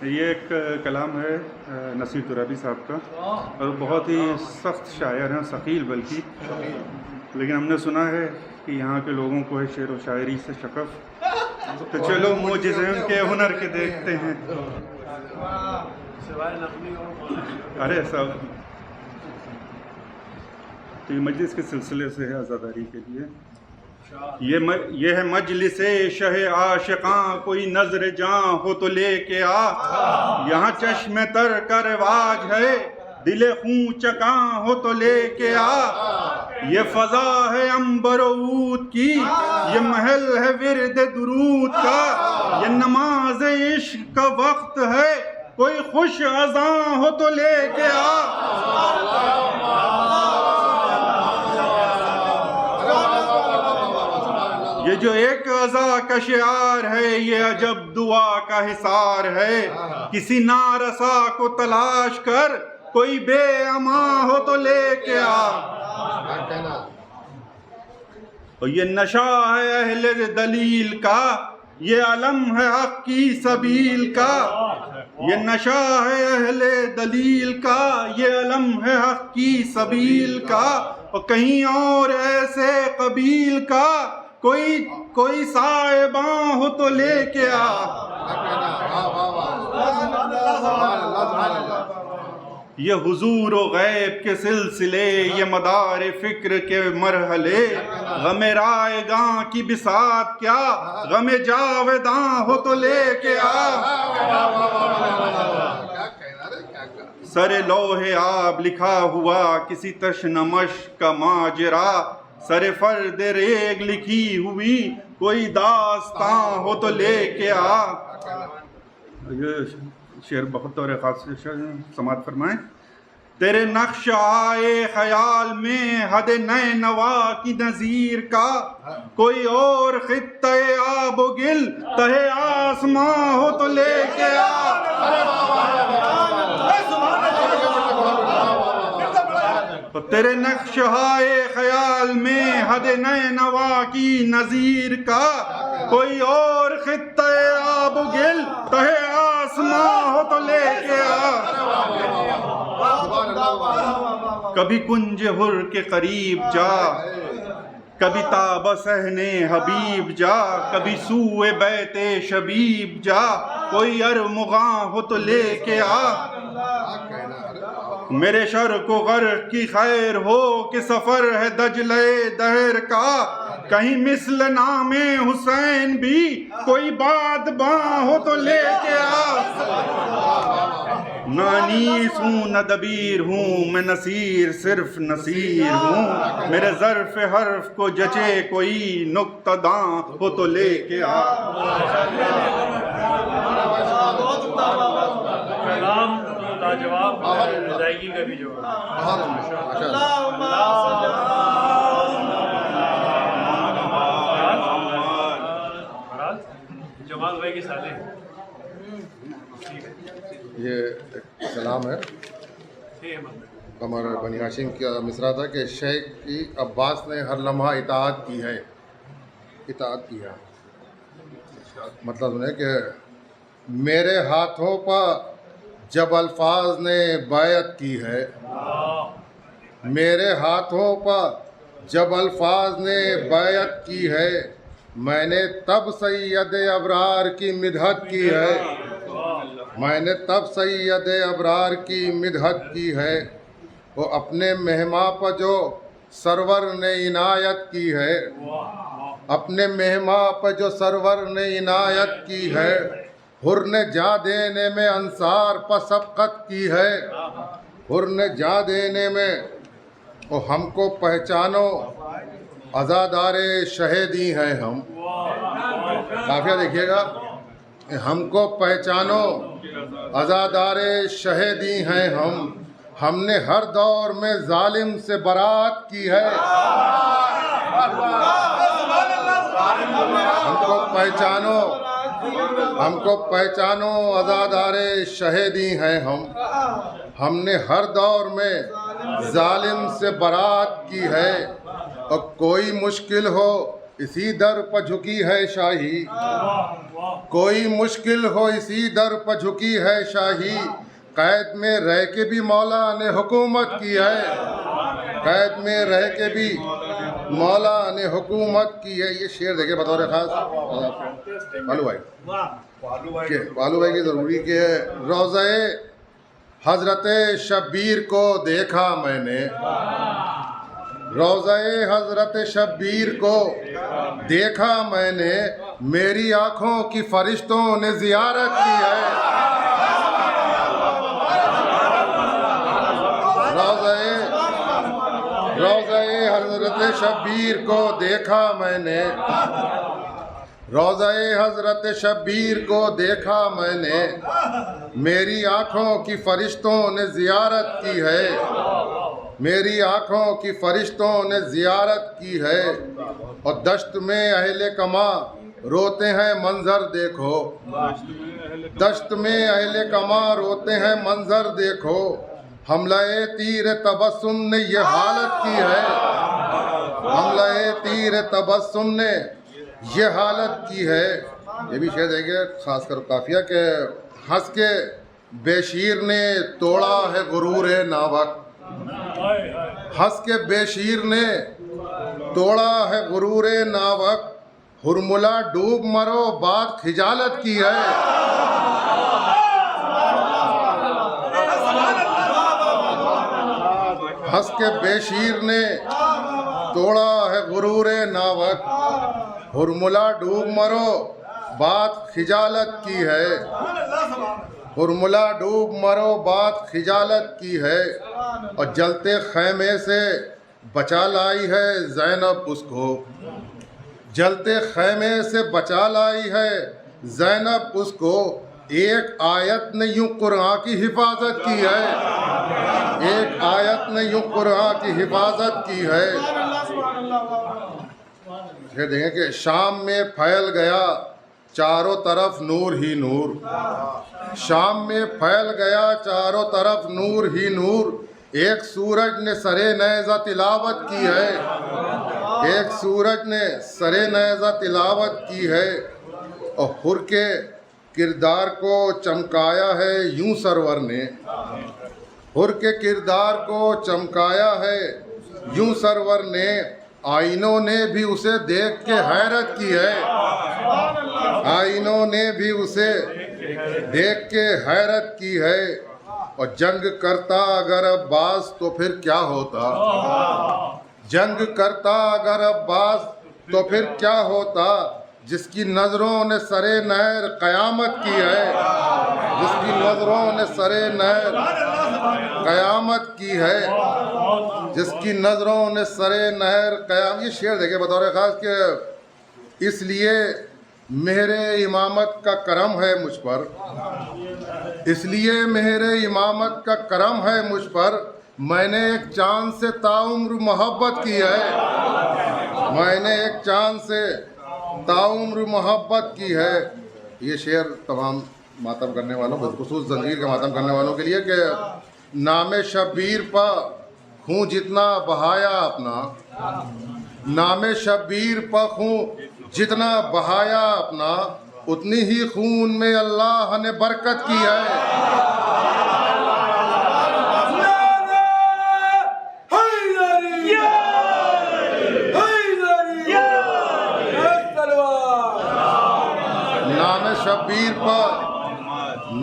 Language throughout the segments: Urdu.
یہ ایک کلام ہے نصیر ترابی صاحب کا، اور بہت ہی سخت شاعر ہیں، ثقیل بلکہ، لیکن ہم نے سنا ہے کہ یہاں کے لوگوں کو ہے شعر و شاعری سے شغف، تو چلو معجزے ان کے ہنر کے دیکھتے ہیں۔ ارے سب تو یہ مجلس کے سلسلے سے ہے عزاداری کے لیے۔ یہ ہے مجلس شہ عاشقاں، کوئی نظر جاں ہو تو لے کے آ، یہاں چشم تر کا رواج ہے، دل خون چکاں ہو تو لے کے آ، یہ فضا ہے عنبر و عود کی، یہ محل ہے ورد درود کا، یہ نماز عشق کا وقت ہے، کوئی خوش اذاں ہو تو لے کے آ۔ یہ جو ایک عزا کا شعار ہے، یہ عجب دعا کا حصار ہے، کسی نارسا کو تلاش کر، کوئی بے امان ہو تو لے کے آ۔ اور یہ نشہ ہے اہل دلیل کا، یہ علم ہے حق کی سبیل کا، یہ نشہ ہے اہل دلیل کا، یہ علم ہے حق کی سبیل کا، اور کہیں اور ایسے قبیل کا، کوئی صاحباں ہو تو لے کے آ۔ یہ حضور و غیب کے سلسلے، یہ مدار فکر کے مرحلے، غم رائے گاں کی بساط کیا، غم جاوداں ہو تو لے کے آ۔ سر لوح آب لکھا ہوا کسی تشنمش کا ماجرا، سر فرد ریگ لکھی ہوئی کوئی داستاں ہو تو لے کے آ۔ یہ شعر بہت طور خاص سے سماعت فرمائیں۔ تیرے نقش آئے خیال میں حد نئے نوا کی نظیر کا، کوئی اور خطہ آب و گل تہ آسماں ہو تو لے کے آ۔ تیرے نقش آئے خیال میں حد نئے نوا کی نظیر کا، کوئی اور خطہ آب و گل تہ آسماں ہو تو لے کے آ۔ کبھی کنج ہر کے قریب جا، کبھی تاب صحن حبیب جا، کبھی سوئے بیت شبیب جا، کوئی ارمغاں ہو تو لے کے آ۔ میرے شرق و غرق کی خیر ہو کہ سفر ہے دجلے دہر کا، کہیں مثل نام حسین بھی کوئی بات باں ہو تو لے کے آ۔ نہ انیس ہوں نہ دبیر ہوں، میں نصیر صرف نصیر ہوں، میرے ظرف حرف کو جچے کوئی نقطہ داں ہو تو لے کے آ۔ لاجواب ادائیگی کا بھی جواب۔ جمال بھائی کی سالے یہ ایک کلام ہے قمر بنی ہاشم کا مصرع تھا کہ شیخ کی عباس نے ہر لمحہ اطاعت کی ہے۔ مطلب ہے کہ میرے ہاتھوں پر جب الفاظ نے بیعت کی ہے، میرے ہاتھوں پر جب الفاظ نے بیعت کی ہے، میں نے تب سید ابرار کی مدحت کی ہے، میں نے تب سید ابرار کی مدحت کی ہے، وہ اپنے مہماں پر جو سرور نے عنایت کی ہے، اپنے مہماں پر جو سرور نے عنایت کی ہے، حر نے جاں دینے میں انصار پر سبقت کی ہے، حر نے جاں دینے میں، وہ ہم کو پہچانو عزادار شہیدی ہیں ہم۔ قافیہ دیکھیے گا، ہم کو پہچانو عزادار شہیدی ہیں ہم نے ہر دور میں ظالم سے برات کی ہے، ہم کو پہچانو عزادار شہیدی ہیں ہم نے ہر دور میں ظالم سے برات کی ہے، اور کوئی مشکل ہو اسی در پر جھکی ہے شاہی، کوئی مشکل ہو اسی در پر جھکی ہے شاہی، قید میں رہ کے بھی مولا نے حکومت کی ہے، قید میں رہ کے بھی مولا نے حکومت کی ہے۔ یہ شعر دیکھیں بطور خاص بالو بھائی کہ بالو بھائی کی ضروری کہ روضہ حضرت شبیر کو دیکھا میں نے، روضہ حضرت شبیر کو دیکھا میں نے، میری آنکھوں کی فرشتوں نے زیارت کی ہے، روضہ حضرت شبیر کو دیکھا میں نے، روضہ حضرت شبیر کو دیکھا میں نے، میری آنکھوں کی فرشتوں نے زیارت کی ہے، میری آنکھوں کی فرشتوں نے زیارت کی ہے، اور دشت میں اہل کما روتے ہیں منظر دیکھو، دشت میں اہل کما روتے ہیں منظر دیکھو، حملہ تیر تبسم نے یہ حالت کی ہے، حملہ تیر تبسم نے یہ حالت کی ہے۔ یہ بھی شعر ہے کہ خاص کر قافیہ کہ ہنس کے بے شیر نے توڑا ہے غرور ناوک، ہنس کے بے شیر نے توڑا ہے غرور ناوک، ہرملا ڈوب مرو بات خجالت کی ہے، ہنس کے بے شیر نے توڑا ہے غرور ناوک، ہرملا ڈوب مرو بات خجالت کی ہے، ہرملا ڈوب مرو بات خجالت کی ہے، اور جلتے خیمے سے بچا لائی ہے زینب اس کو، جلتے خیمے سے بچا لائی ہے زینب اس کو، ایک آیت نے یوں قرآن کی حفاظت کی ہے، ایک آیت نے یوں قرآن کی حفاظت کی ہے۔ یہ دیکھیں کہ شام میں پھیل گیا چاروں طرف نور ہی نور، شام میں پھیل گیا چاروں طرف نور ہی نور، ایک سورج نے سرے نیزہ تلاوت کی ہے، ایک سورج نے سرے نیزہ تلاوت کی ہے، اور حر کے کردار کو چمکایا ہے یوں سرور نے، حر کے کردار کو چمکایا ہے یوں سرور نے، آئینوں نے بھی اسے دیکھ کے حیرت کی ہے، آئینوں نے بھی اسے دیکھ کے حیرت کی ہے، اور جنگ کرتا اگر عباس تو پھر کیا ہوتا، جنگ کرتا اگر عباس تو پھر کیا ہوتا، جس کی نظروں نے سرے نہر قیامت کی ہے، جس کی نظروں نے سرے نہر قیامت کی ہے، جس کی نظروں نے سرے نہر قیامت۔ یہ شعر دیکھیں بطور خاص کہ اس لیے میرے امامت کا کرم ہے مجھ پر، اس لیے میرے امامت کا کرم ہے مجھ پر، میں نے ایک چاند سے تاعمر محبت کی ہے، میں نے ایک چاند سے تاعمر محبت کی ہے۔ یہ شعر تمام ماتم کرنے والوں بالخصوص زنجیر کا ماتم کرنے والوں کے لیے کہ نام شبیر پر خون جتنا بہایا اپنا، نام شبیر پر خون جتنا بہایا اپنا، اتنی ہی خون میں اللہ نے برکت کی ہے۔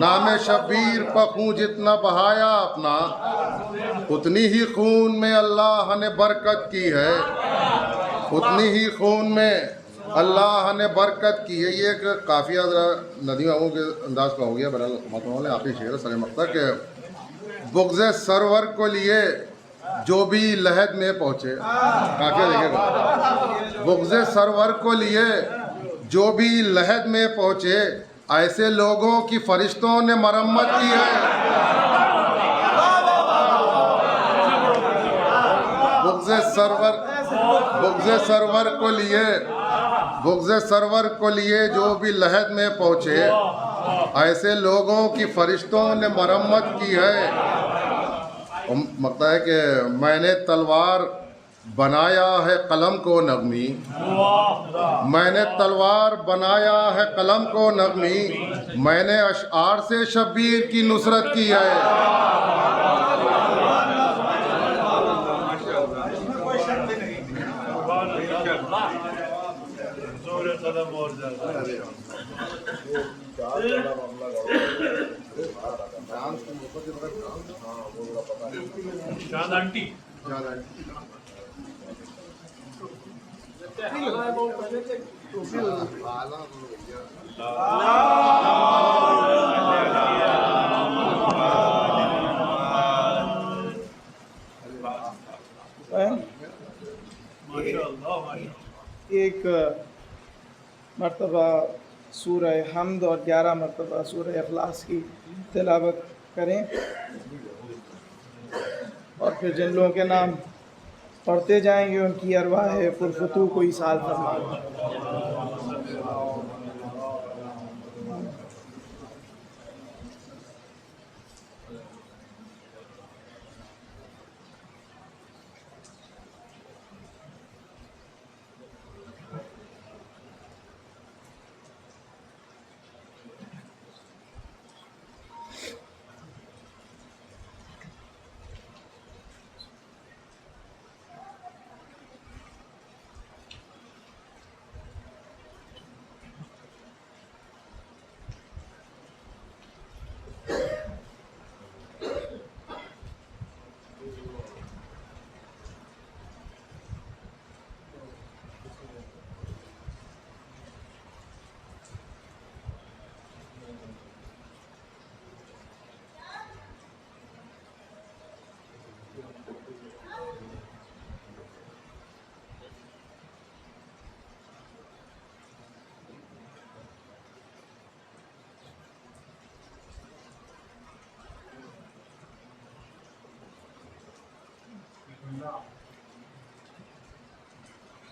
نام شبیر پر خون جتنا بہایا اپنا، اتنی ہی خون میں اللہ نے برکت کی ہے، اتنی ہی خون میں اللہ نے برکت کی ہے۔ یہ ایک قافیہ ذرا ندی بابوں کے انداز کا ہو گیا، بہرحال ماتم نے آخری شعر سر مقطع کہ بغض سرور کو لیے جو بھی لحد میں پہنچے، قافیہ دیکھے گا، بغض سرور کو لیے جو بھی لحد میں پہنچے، ایسے لوگوں کی فرشتوں نے مرمت کی ہے، بغض سرور کو لیے، بغض سرور کو لیے جو بھی لحد میں پہنچے، ایسے لوگوں کی فرشتوں نے مرمت کی ہے، مقتا ہے کہ میں نے تلوار بنایا ہے قلم کو نغمی، میں نے تلوار بنایا ہے قلم کو نغمی، میں نے اشعار سے شبیر کی نصرت کی ہے۔ ایک مرتبہ سورہ حمد اور 11 مرتبہ سورہ اخلاص کی تلاوت کریں، اور پھر جن لوگوں کے نام پڑھتے جائیں گے ان کی ارواح پرفتوح کو ایصال فرمائیں۔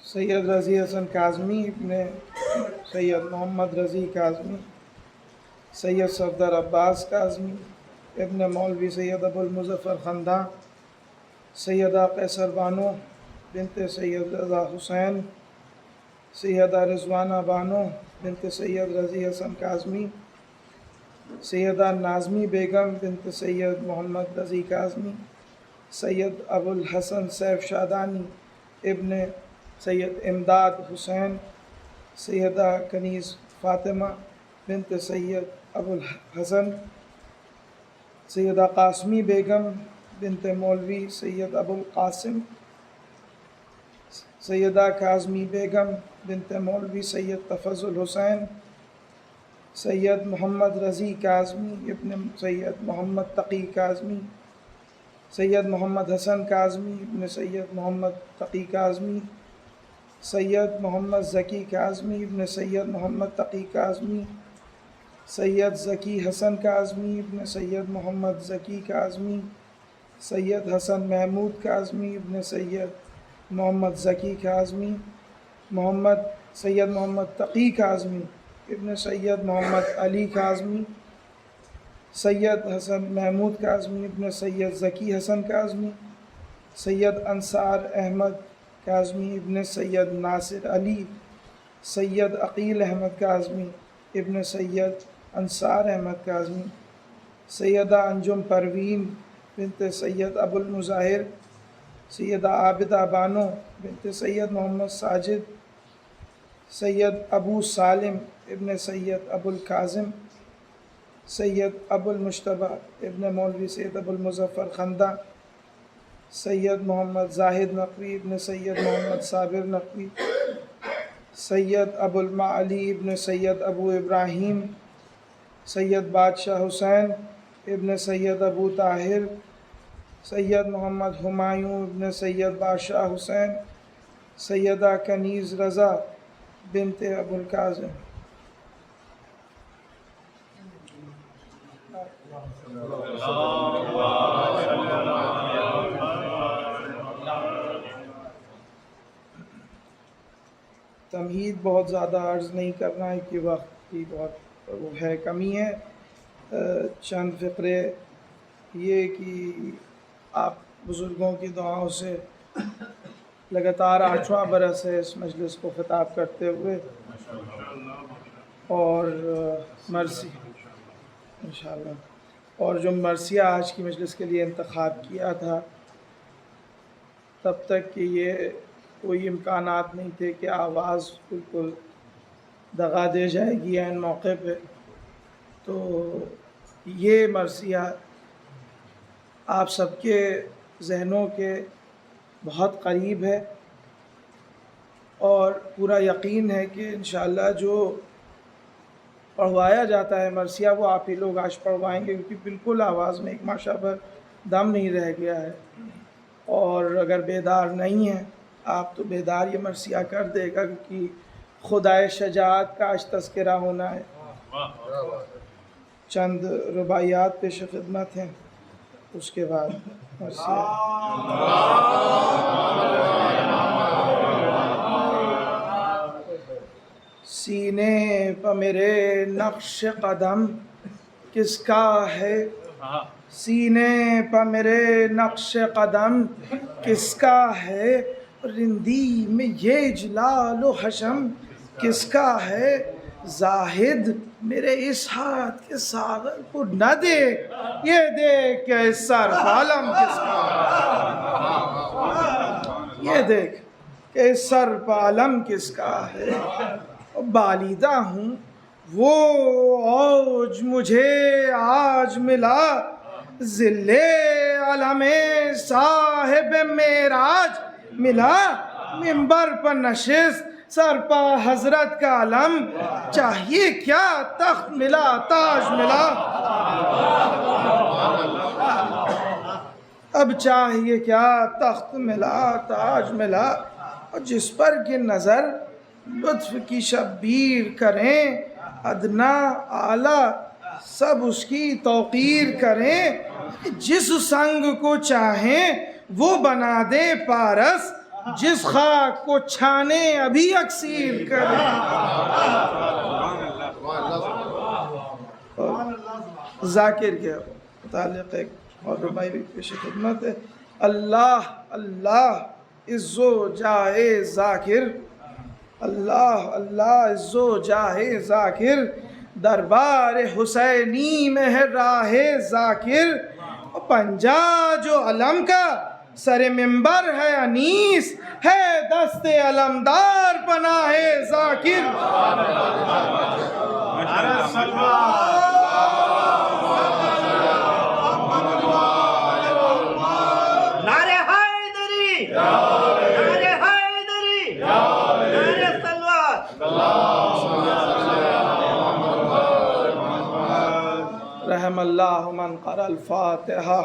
سید رضی حسن کاظمی ابن سید محمد رضی کاظمی، سید صفدر عباس کاظمی ابن مولوی سید ابو المظفر خنداں، سیدہ قیصر بانو بنت سید رضا حسین، سیدہ رضوانہ بانو بنت سید رضی حسن کاظمی، سیدہ نازمی بیگم بنت سید محمد رضی کاظمی، سید ابو الحسن سیف شادانی ابن سید امداد حسین، سیدہ کنیز فاطمہ بنت سید ابو الحسن، سیدہ قاسمی بیگم بنت مولوی سید ابو القاسم، سیدہ کاظمی بیگم بنت مولوی سید تفضل حسین، سید محمد رضی کاظمی ابن سید محمد تقی کاظمی، سید محمد حسن کاظمی ابن سید محمد تقی کاظمی، سید محمد ذکی کاظمی ابن سید محمد تقی کاظمی، سید ذکی حسن کاظمی ابن سید محمد ذکی کاظمی، سید حسن محمود کاظمی ابن سید محمد ذکی کاظمی، سید محمد تقی کاظمی ابن سید محمد علی کاظمی، سید حسن محمود کاظمی ابن سید ذکی حسن کاظمی، سید انصار احمد کاظمی ابن سید ناصر علی، سید عقیل احمد کاظمی ابن سید انصار احمد کاظمی، سیدہ انجم پروین بنت سید ابو المظاہر، سیدہ عابدہ بانو بنت سید محمد ساجد، سید ابو سالم ابن سید ابو الکاظم، سید ابو المجتبیٰ ابن مولوی سید ابو المظفر خنداں، سید محمد زاہد نقوی ابن سید محمد صابر نقوی، سید ابو المعلی ابن سید ابو ابراہیم، سید بادشاہ حسین ابن سید ابو طاہر، سید محمد ہمایوں ابن سید بادشاہ حسین، سیدہ کنیز رضا بنت ابو القاسم۔ تمہید بہت زیادہ عرض نہیں کرنا ہے کہ وقت کی بہت وہ ہے کمی ہے، چند فقرے یہ کہ آپ بزرگوں کی دعاؤں سے لگاتار 8واں برس ہے اس مجلس کو خطاب کرتے ہوئے، اور مرسی انشاءاللہ، اور جو مرثیہ آج کی مجلس کے لیے انتخاب کیا تھا، تب تک کہ یہ کوئی امکانات نہیں تھے کہ آواز بالکل دغا دے جائے گی عین موقع پہ، تو یہ مرثیہ آپ سب کے ذہنوں کے بہت قریب ہے، اور پورا یقین ہے کہ انشاءاللہ جو پڑھوایا جاتا ہے مرثیہ وہ آپ ہی لوگ آج پڑھوائیں گے، کیونکہ بالکل آواز میں ایک ماشاء بھر دم نہیں رہ گیا ہے، اور اگر بیدار نہیں ہیں آپ تو بیدار یہ مرثیہ کر دے گا، کیونکہ خدائے شجاعت کا آج تذکرہ ہونا ہے۔ چند رباعیات پیش خدمت ہیں، اس کے بعد مرثیہ۔ سینے پہ میرے نقش قدم کس کا ہے، سینے پہ میرے نقش قدم کس کا ہے، رندی میں یہ جلال و حشم کس کا ہے، زاہد میرے اس ہاتھ کے ساغر کو نہ دے، یہ دیکھ کہ اس سر عالم کس کا ہے، یہ دیکھ کہ اس سر عالم کس کا ہے، بالیدہ ہوں وہ اوج مجھے آج ملا، ذل علم صاحب معراج ملا، منبر پر نشست سر پا حضرت کا علم، چاہیے کیا تخت ملا تاج ملا، اب چاہیے کیا تخت ملا تاج ملا، اور جس پر کہ نظر لطف کی شبیر کریں، ادنا اعلیٰ سب اس کی توقیر کریں، جس سنگ کو چاہیں وہ بنا دے پارس، جس خاک کو چھانے ابھی اکسیر کریں۔ ذاکر کے متعلق ایک اور ربائی بھی پیش خدمت ہے۔ اللہ اللہ عز و جاہ ذاکر، اللہ اللہ عز و جاہ ذاکر، دربار حسینی میں ہے راہ ذاکر، پنجا جو علم کا سر منبر ہے انیس، ہے دست علمدار پناہ ذاکر۔ نعرہ حیدری، نعرہ حیدری، نعرہ صلوات۔ رحم اللہ من قرأ الفاتحہ۔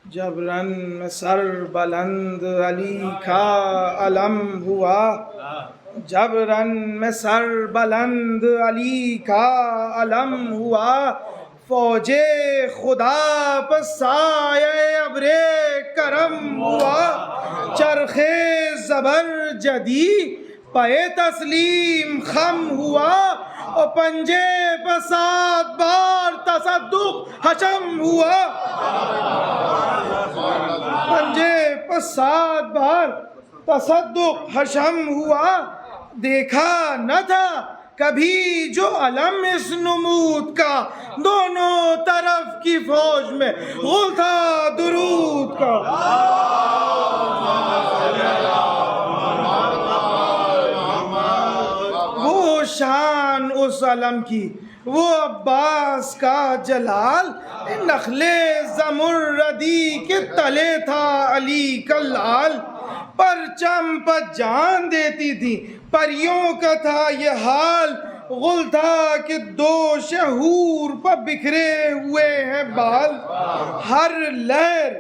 جب رن میں سر بلند علی کا علم ہوا، جب رن میں سر بلند علی کا علم ہوا، فوج خدا پر سایہ ابر کرم ہوا، چرخ زبر جدی پے تسلیم خم ہوا، اور پنجے پر 7 بار تصدق حشم ہوا، پنجے پر 7 بار تصدق حشم ہوا، دیکھا نہ تھا کبھی جو علم اس نمود کا، دونوں طرف کی فوج میں غل تھا درود کا۔ وہ شان اس علم کی، وہ عباس کا جلال، نخل زمردی کے تلے تھا علی کا لال، پرچم پر جان دیتی تھی پریوں کا تھا یہ حال، غل تھا کہ 2 شہور پر بکھرے ہوئے ہیں بال، ہر لہر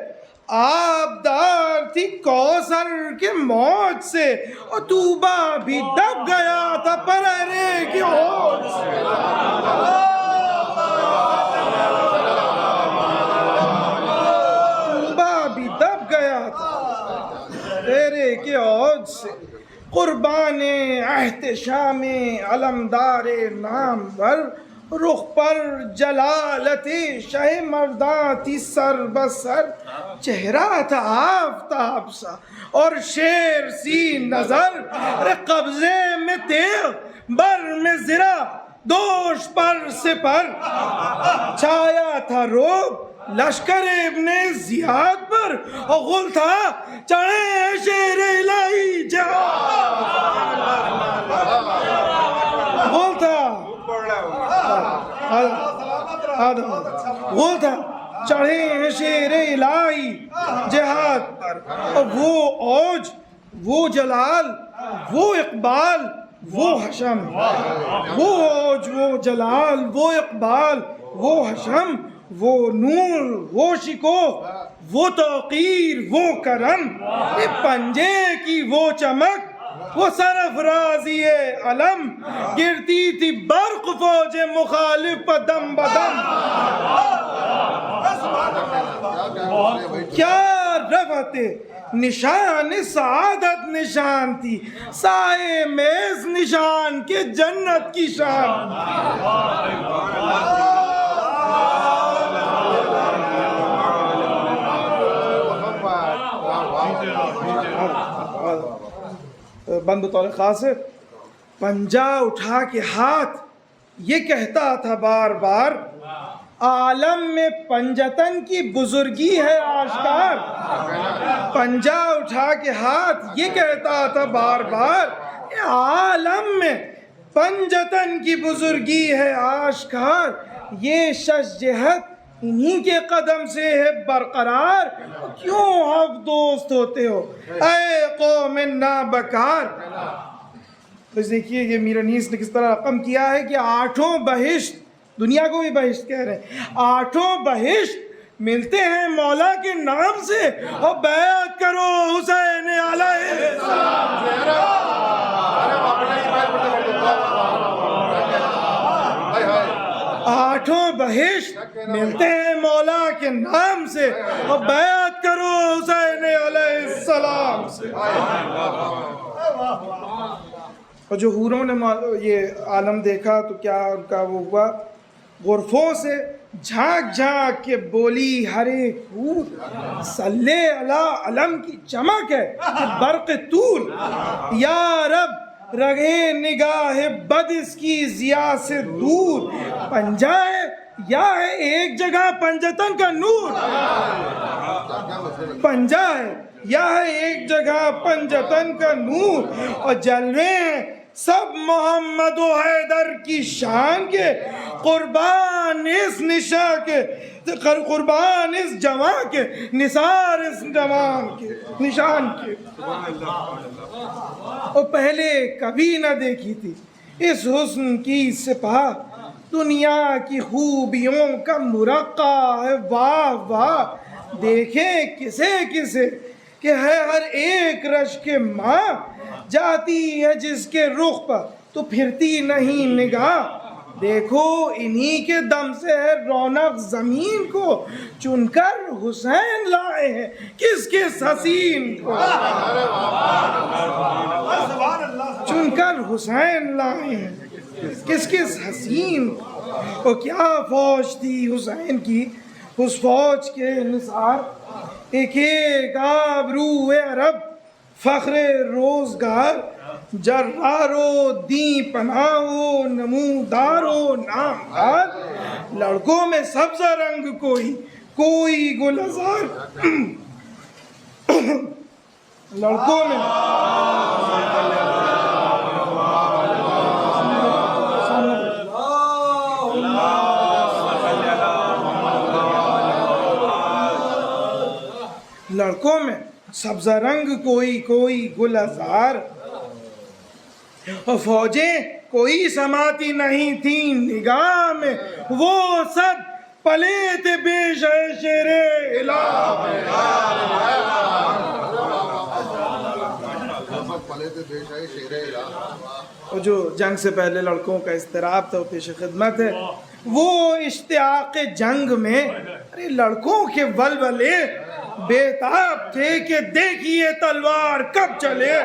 آبدار تھی کوثر کے موج سے، اور طوبا بھی دب گیا تھا پررے کی ہوج سے۔ طوبا بھی دب گیا تھا پررے کی ہوج سے، قربان احتشام علمدار نامور، رخ پر جلالت شہ مرداں تھی سر بسر، چہرہ تھا آفتاب سا اور شیر سی نظر، قبضے میں تیغ بر میں زرہ دوش پر سپر، چھایا تھا روب لشکر ابن زیاد پر، اور غل تھا چڑھے شیر الہی جہاد، غل تھا غل تھا چڑھے ہیں شیر الہی جہاد پر، اور وہ اوج، وہ جلال، وہ اقبال، وہ حشم، وہ اوج، وہ جلال، وہ اقبال، وہ حشم، وہ نور، وہ شکو، وہ توقیر، وہ کرم، پنجے کی وہ چمک، وہ سرفرازی علم، گرتی تھی برق فوج مخالف پر دم بدم، کیا رفعت نشان سعادت نشان تھی، سائے میز نشان کے جنت کی شان، بند بطور خاص پنجہ اٹھا کے ہاتھ یہ کہتا تھا بار بار، عالم میں پنجتن کی بزرگی ہے آشکار، پنجہ اٹھا کے ہاتھ یہ کہتا تھا بار بار، عالم میں پنجتن کی بزرگی ہے آشکار، یہ شش جہت انہی کے قدم سے ہے برقرار، کیوں آپ دوست ہوتے ہو اے قوم نابکار۔ بس دیکھیے یہ میر انیس نے کس طرح رقم کیا ہے کہ 8 بہشت، دنیا کو بھی بہشت کہہ رہے ہیں، 8 بہشت ملتے ہیں مولا کے نام سے، اور بیعت کرو حسین علیہ السلام۔ 8 بہشت ملتے ہیں مولا کے نام سے، اور بیعت کرو حسین علیہ السلام سے۔ اور جو حوروں نے یہ عالم دیکھا تو کیا ان کا وہ ہوا، غرفوں سے جھانک جھانک کے بولی ہر ایک حور، صلی علی علم کی چمک ہے برق طول، یا رب رگے نگاہ بد اس کی ضیا سے دور، پنجہ ہے یا ہے ایک جگہ پنجتن کا نور، پنجہ ہے یا ہے ایک جگہ پنجتن کا نور، اور جلوے ہیں سب محمد و حیدر کی شان کے، قربان اس نشاں کے، قربان اس جوان کے، نثار اس جوان کے، نشان کے، اور پہلے کبھی نہ دیکھی تھی اس حسن کی سپاہ، دنیا کی خوبیوں کا مرقع ہے واہ واہ، دیکھیں کسے کسے کہ ہے ہر ایک رشک ماں، جاتی ہے جس کے رخ پر تو پھرتی نہیں نگاہ، دیکھو انہی کے دم سے ہے رونق زمین کو، چن کر حسین لائے ہیں کس کس حسین کو، چن کر حسین لائے ہیں کس کس حسین کو، اور کیا فوج تھی حسین کی، اس فوج کے نثار ایک ایک آبرو عرب، فخر روزگار، جرار و دین پناہ و نمودار و نامدار، لڑکوں میں سبزہ رنگ کوئی کوئی گل ہزار، لڑکوں میں لڑکوں میں سبزہ رنگ کوئی کوئی گل ہزار، اور فوجیں کوئی سماتی نہیں تھیں نگاہ میں، وہ سب پلے تھے پیش ہے شیر الہ. اور جو جنگ سے پہلے لڑکوں کا اضطراب تھا وہ پیش خدمت ہے. وہ اشتیاق جنگ میں ارے لڑکوں کے ولولے بےتاب تھے کہ دیکھیے تلوار کب چلے.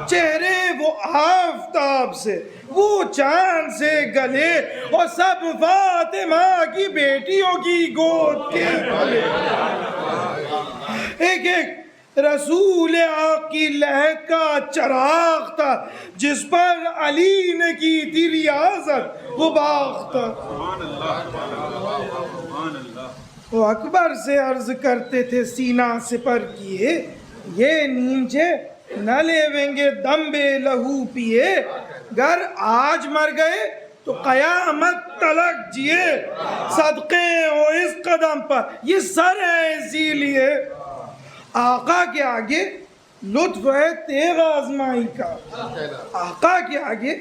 چہرے وہ آفتاب سے وہ چاند سے گلے اور سب فاطمہ کی بیٹیوں کی گود کے گلے. ایک ایک رسول آق کی لہد کا چراغ تھا جس پر علی نے کی تھی ریاضت وہ باغ تھا. وہ اکبر سے عرض کرتے تھے سینہ سپر کیے یہ نیمچے نہ لیویں گے دم بے لہو پیے. گر آج مر گئے تو قیامت تلک جیے. صدقے ہو اس قدم پر یہ سر ہے اسی لیے. آقا کے آگے لطف ہے تیغ آزمائی کا. آقا کے آگے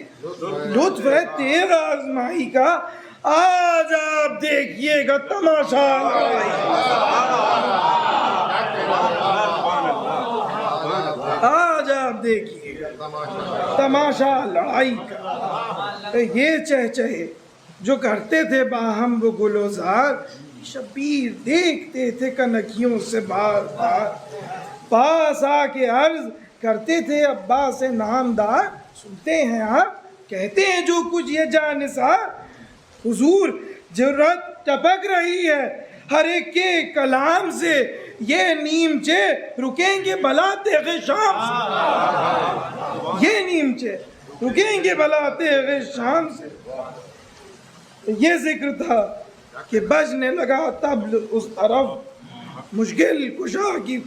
لطف ہے تیغ آزمائی کا. آج آپ دیکھیے گا تماشا لڑائی. آج آپ دیکھیے گا تماشا لڑائی کا. یہ چہچہے جو کرتے تھے باہم وہ گلوزار شبیر دیکھتے تھے کنکھیوں سے بار بار. پاس آ کے عرض کرتے تھے عباس سے نامدار سنتے ہیں آپ کہتے ہیں جو کچھ یہ جانثار. حضور جرت ٹپک رہی ہے ہر ایک کے کلام سے یہ نیمچے رکیں گے بلا تیغ شام سے. یہ نیمچے رکیں گے بلا تیغ شام سے. یہ ذکر تھا کہ بجنے لگا طبل اس طرف مشکل کشا کی.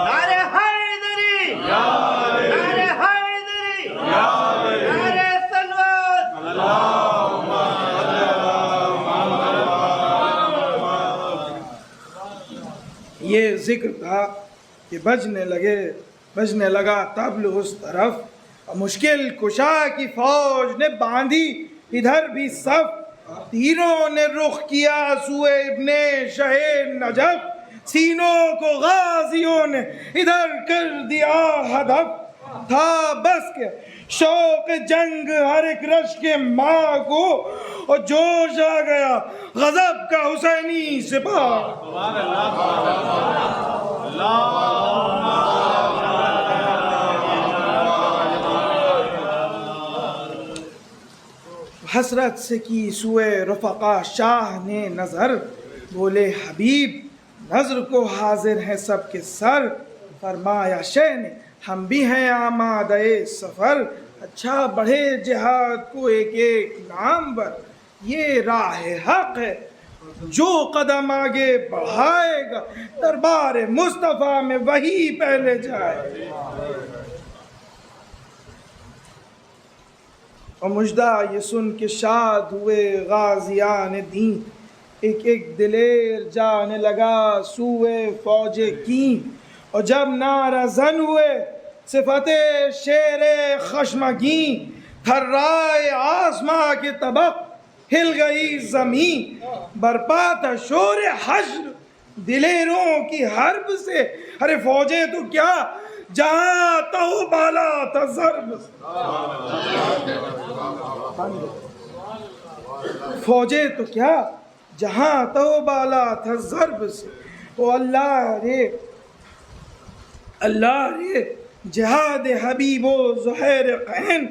نعرہ حیدری، نعرہ حیدری، نعرہ صلوات. یہ ذکر تھا کہ بجنے لگا طبل اس طرف مشکل کشا کی فوج نے باندھی ادھر بھی صف. تیروں نے رخ کیا سوئے ابن شہ نجف. سینوں کو غازیوں نے ادھر کر دیا ہدف. تھا بس کے شوق جنگ ہر ایک رش کے ماں کو اور جوش آ گیا غضب کا حسینی سپاہ. حسرت سے کی سوئے رفقا شاہ نے نظر. بولے حبیب نظر کو حاضر ہیں سب کے سر. فرمایا شہ نے ہم بھی ہیں آمادہ سفر. اچھا بڑھے جہاد کو ایک ایک نام پر. یہ راہ حق ہے جو قدم آگے بڑھائے گا دربار مصطفیٰ میں وہی پہلے جائے. اور مجدہ یہ سن کے شاد ہوئے غازیان دین. ایک ایک دلیر جانے لگا سوئے فوج کی. اور جب نعرہ زن ہوئے صفت شیر خشمگین. تھرائے آسماں کے طبق ہل گئی زمین. برپا تھا شور حشر دلیروں کی حرب سے. ارے فوجیں تو کیا جہاں تو بالا تھا ضرب سے. فوجیں تو کیا جہاں تو بالا تھا ضرب سے. او اللہ رے جہاد حبیب و زہیر قین.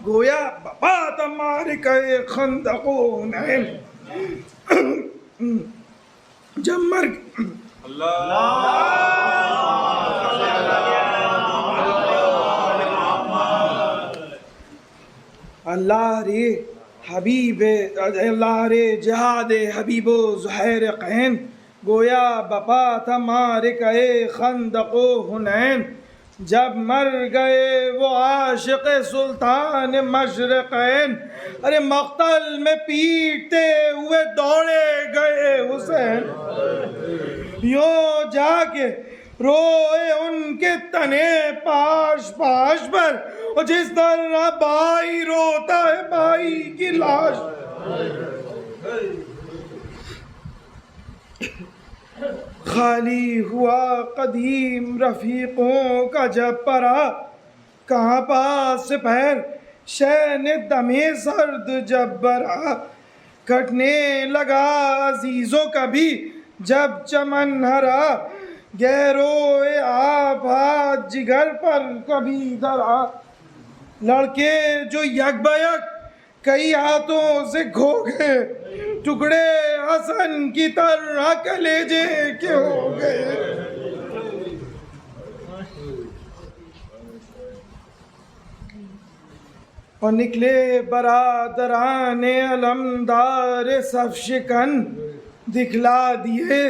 گویا بپا تمہار کے خندق و حنین. جب مرگ اللہ رے حبیب اللہ رے جہاد حبیب و زہیر قین. گویا بپا تھا مارک خندق و حنین. جب مر گئے وہ عاشق سلطان مشرقین. ارے مقتل میں پیٹتے ہوئے دوڑے گئے حسین. یوں جا کے روئے ان کے تنے پاش پاش پر، اور جس طرح بھائی روتا ہے بھائی کی لاش۔ خالی ہوا قدیم رفیقوں کا جب پرا، کہاں پاس سپہر شین دم سرد جب برا، کٹنے لگا عزیزوں کا بھی جب چمن ہرا، گہروئے آپ ہاتھ جگر پر کبھی دھرا۔ لڑکے جو یک بیک کئی ہاتھوں سے کھو گئے، ٹکڑے حسن کی طرح کلیجے کے ہو گئے۔ اور نکلے برادران علمدار صف شکن، دکھلا دیے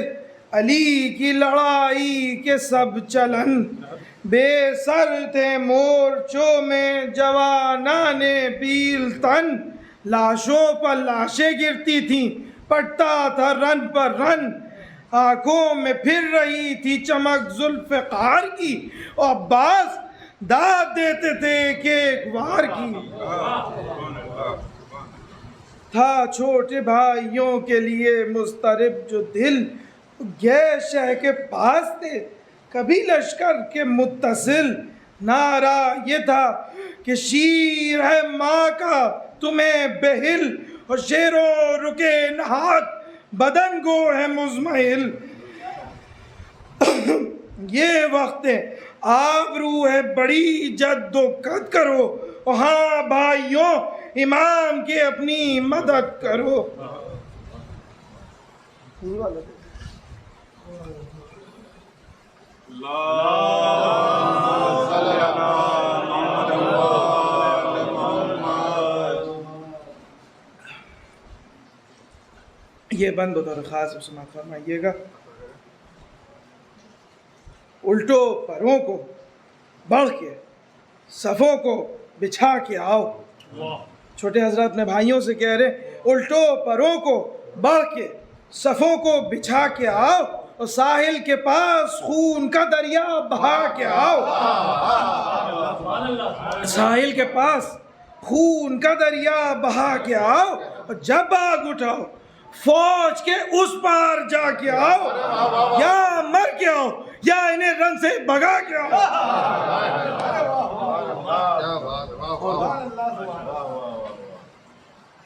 علی کی لڑائی کے سب چلن۔ بے سر تھے مورچوں میں جوانان پیلتن، لاشوں پر لاشیں گرتی تھیں، پڑتا تھا رن پر رن، آنکھوں میں پھر رہی تھی چمک ذوالفقار کی، اور عباس داد دیتے تھے کہ ایک وار کی۔ تھا چھوٹے بھائیوں کے لیے مضطرب جو دل، گئے شہ کے پاس تھے کبھی لشکر کے متصل، نعرہ یہ تھا کہ شیر ہے ماں کا تمہیں بہل، اور شیر و رکے نہاد بدن گو ہے مزمحل۔ یہ وقت آبرو ہے بڑی جد و قد کرو، اور ہاں بھائیوں امام کی اپنی مدد کرو۔ یہ بند و درخواست سماعت فرمائیے گا۔ الٹو پروں کو بڑھ کے صفوں کو بچھا کے آؤ۔ چھوٹے حضرات میں بھائیوں سے کہہ رہے الٹو پروں کو بڑھ کے صفوں کو بچھا کے آؤ، اور ساحل کے پاس خون کا دریا بہا کے آؤ۔ ساحل کے پاس خون کا دریا بہا کے آؤ، اور جب آگ اٹھاؤ فوج کے اس پار جا کے آؤ، یا مر کے آؤ یا انہیں رن سے بھگا کے آؤ۔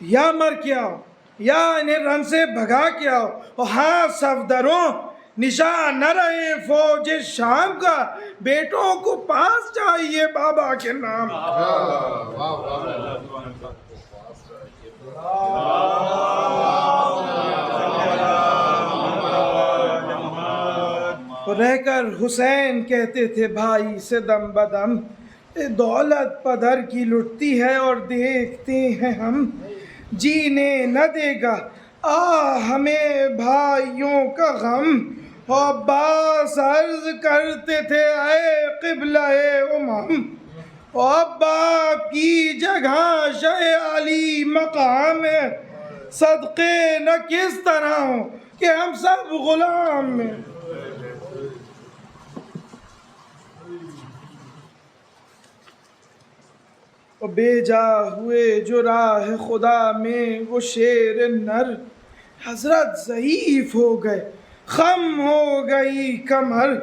یا مر کے آؤ یا انہیں رن سے بھگا کے آؤ، اور ہاں صفدروں نشان نہ رہے فوج شام کا، بیٹوں کو پاس چاہیے بابا کے نام۔ رہ کر حسین کہتے تھے بھائی سے دم بدم، دولت پدر کی لٹتی ہے اور دیکھتے ہیں ہم، جینے نہ دے گا ہمیں بھائیوں کا غم۔ عباس عرض کرتے تھے اے قبلہ امم، اب باپ کی جگہ شہ علی مقام ہے، صدقے نہ کس طرح ہوں کہ ہم سب غلام ہیں۔ بے جا ہوئے جو راہ خدا میں وہ شیر نر، حضرت ضعیف ہو گئے خم ہو گئی کمر،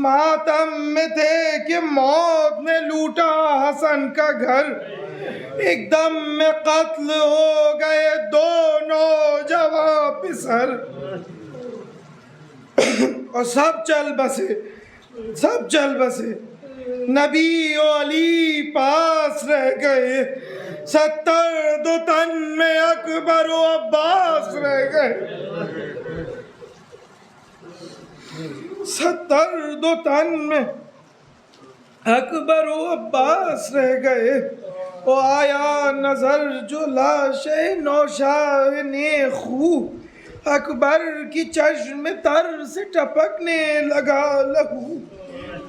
ماتم میں تھے کہ موت نے لوٹا حسن کا گھر، ایک دم میں قتل ہو گئے دونوں جوان پسر، اور سب چل بسے نبی و علی پاس رہ گئے، 70 دو تن میں اکبر و عباس رہ گئے، 70 دو تن میں اکبر و عباس رہ گئے، وہ آیا نظر جو لاش نوشاہ نے خو، اکبر کی چشم تر سے ٹپکنے لگا لہو،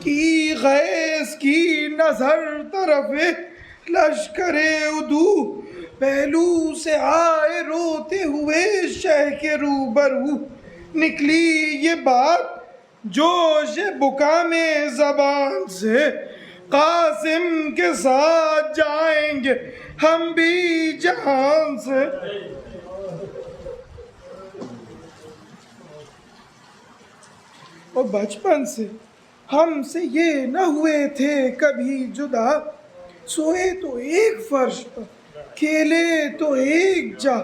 کی غیث کی نظر طرف لشکر عدو، پہلو سے آئے روتے ہوئے شہ کے روبرو، نکلی یہ بات جوش بکا میں زبان سے قاسم کے ساتھ جائیں گے ہم بھی جہان سے. اور بچپن سے ہم سے یہ نہ ہوئے تھے کبھی جدا, سوئے تو ایک فرش پر کھیلے تو ایک جا,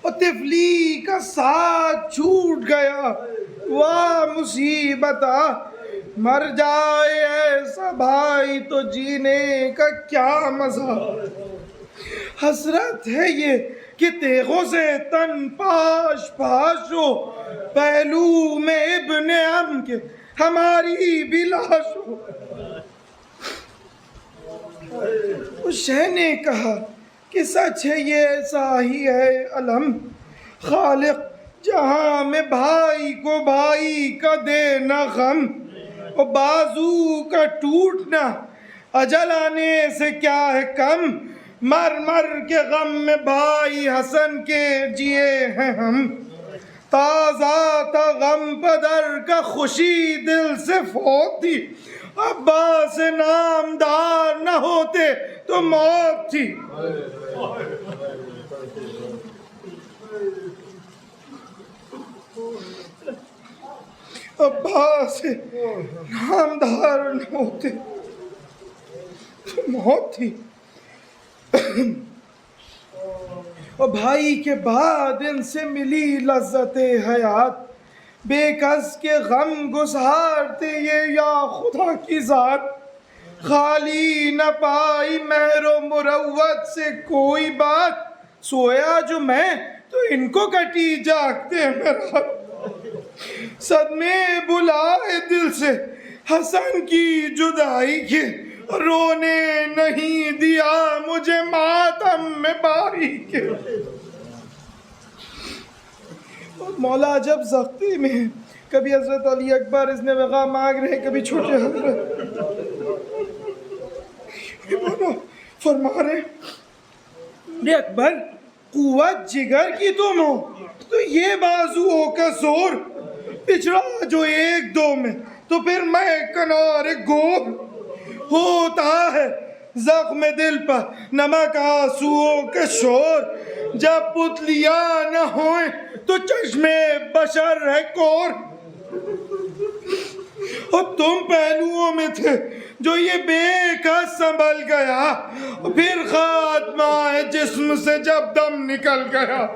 اور طفلی کا ساتھ چھوٹ گیا واہ مصیبتا, مر جائے ایسا بھائی تو جینے کا کیا مزہ. حسرت ہے یہ کہ تیغوں سے تن پاش پاش ہو, پہلو میں ابن ام کے ہماری بھی لاش ہو. اس شہ نے کہا کہ سچ ہے یہ ایسا ہی ہے علم, خالق جہاں میں بھائی کو بھائی کا دینا غم, اور بازو کا ٹوٹنا اجل آنے سے کیا ہے کم, مر مر کے غم میں بھائی حسن کے جیے ہیں ہم. تازہ تھا غم پدر کا خوشی دل سے فوت تھی, عباس نامدار نہ ہوتے تو موت تھی. عباس نامدار نہ ہوتے تو موت تھی. اور بھائی کے بعد ان سے ملی لذت حیات, بے کس کے غم گسار تھے یہ یا خدا کی ذات. خالی نہ پائی مہر و مروت سے کوئی بات, سویا جو میں تو ان کو کٹی جاگتے میرا. صدمے بلائے دل سے حسن کی جدائی کے, رونے نہیں دیا مجھے ماتم میں باری کے. مولا جب زخمی میں ہیں, کبھی حضرت علی اکبر اس نے وغا مانگ رہے, کبھی چھوٹے حضرت فرما رہے رے اکبر قوت جگر کی تم ہو تو یہ بازوؤں کا زور, پچھڑا جو ایک دو میں تو پھر میں کنارے گور. ہوتا ہے زخم دل پر نمک آنسوؤں کا شور, جب پتلیاں نہ ہوئیں تو چشمے بشر ہے کور. اور تم پہلوؤں میں تھے جو یہ بے کس سنبھل گیا, پھر خاتمہ ہے جسم سے جب دم نکل گیا.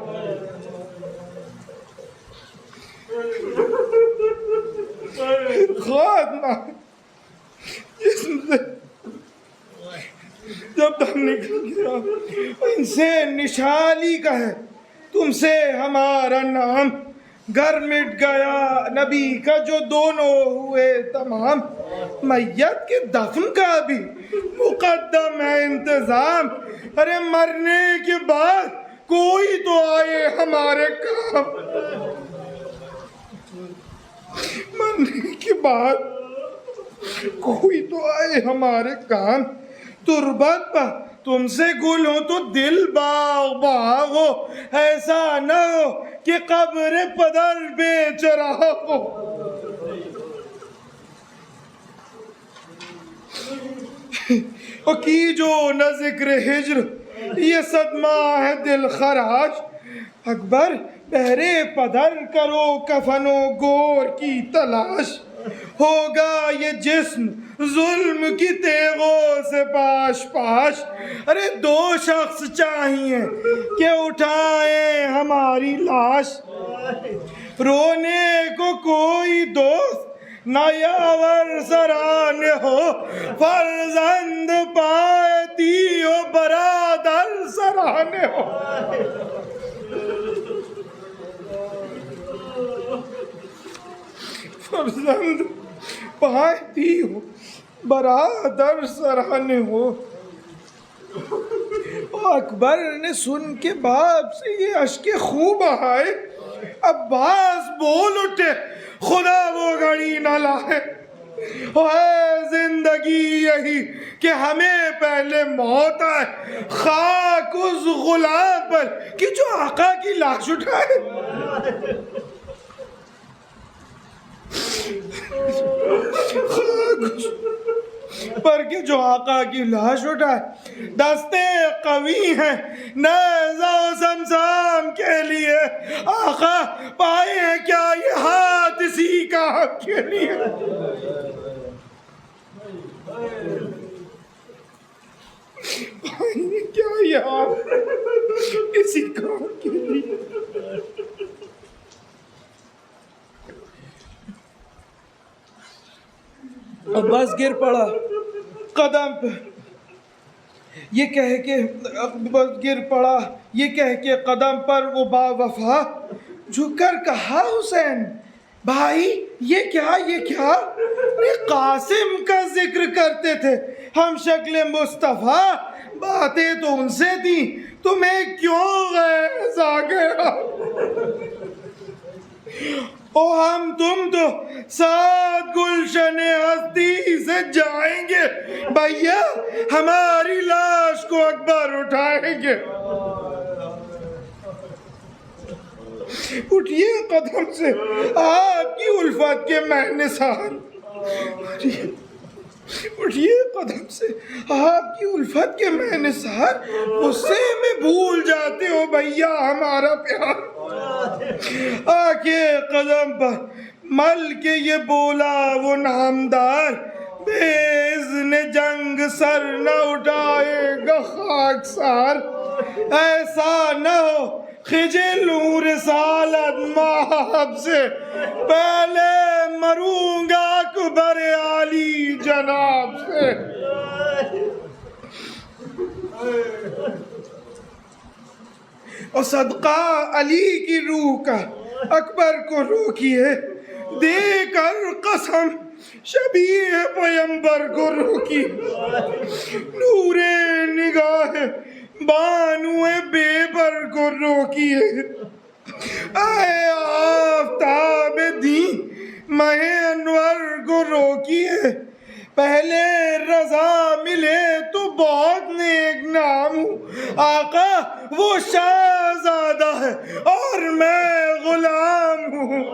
خاتمہ جسم سے جب دم نکل گیا. ان سے نشالی کا ہے تم سے ہمارا نام, گھر مٹ گیا نبی کا جو دونوں ہوئے تمام. میت کے دفن کا بھی مقدم ہے انتظام, ارے مرنے کے بعد کوئی تو آئے ہمارے کام. مرنے کے بعد کوئی تو آئے ہمارے کام. تربت پر تم سے گل ہو تو دل باغ باغ ہو, ایسا نہ ہو کہ قبر پدر بے چراغ ہو. اور کی جو نہ ذکر ہجر یہ صدمہ ہے دل خراش. اکبر بہرے پدر کرو کفن و گور کی تلاش, ہوگا یہ جسم ظلم کی تیغوں سے پاش پاش. ارے دو شخص چاہیے کہ اٹھائیں ہماری لاش, رونے کو کوئی دوست نہ یاور سرانے ہو, فرزند پاتی ہو برادر سرانے ہو. فرزند پاتی ہو برادر سرانے ہو. اکبر نے سن کے باپ سے یہ اشک خون بہائے, عباس بول اٹھے خدا وہ گھڑی نہ لائے. ہے زندگی یہی کہ ہمیں پہلے موت آئے, خاک اس غلام پر کہ جو آقا کی لاش اٹھائے. پر کہ جو آقا کی لاش اٹھائے دستے قوی ہیں نیزہ و زمزم کے لیے، آقا پائے ہیں کیا یہ ہاتھ اسی کام کے لیے؟ پائے ہیں کیا یہ ہاتھ اسی کام کے لیے؟ عباس گر پڑا قدم پہ، یہ کہہ کے گر پڑا یہ کہہ کے قدم پر وہ با وفا جھک کر کہا حسین بھائی یہ کیا ارے قاسم کا ذکر کرتے تھے ہم شکل مصطفیٰ، باتیں تو ان سے تھیں، تمہیں کیوں غیظ آ گیا؟ او ہم تم تو ساتھ گلشن ہستی سے جائیں گے بھیا، ہماری لاش کو اکبر اٹھائیں گے۔ اٹھیے قدم سے آپ کی الفت کے میں نثار، اٹھیے قدم سے آپ کی الفت کے میں نثار، غصے میں بھول جاتے ہو بھیا ہمارا پیار۔ آکے قدم پر مل کے یہ بولا وہ نامدار، بے اذن جنگ سر نہ اٹھائے گا خاکسار، ایسا نہ ہو خجل ہوں رسالت ماہب سے، پہلے مروں گا اکبر علی جناب سے۔ اور صدقہ علی کی روح کا اکبر کو روکیے، دے کر قسم شبیہ پیمبر کو روکیے، نور نگاہ بانو بے بر کو روکیے، اے آفتاب دین مہ انور کو روکیے، پہلے رضا ملے تو بہت نیک نام ہوں، آقا وہ شہزادہ ہے اور میں غلام ہوں۔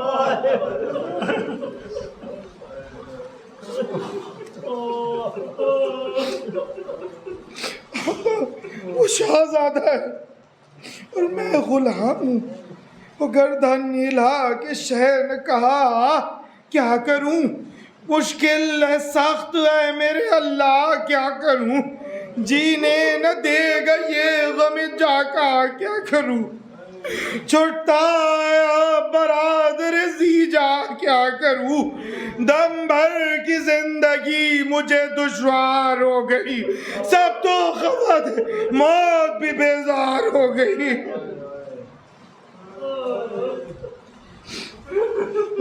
وہ شہزادہ ہے اور میں غلام ہوں۔ وہ گردن ہلا کے شہ نے کہا کیا کروں، مشکل ہے سخت ہے میرے اللہ کیا کروں، جینے نہ دے گا یہ غم جا کا کیا کروں، چھٹتا آیا برادر زیجا کیا کروں، دم بھر کی زندگی مجھے دشوار ہو گئی، سب تو خبر موت بھی بیزار ہو گئی۔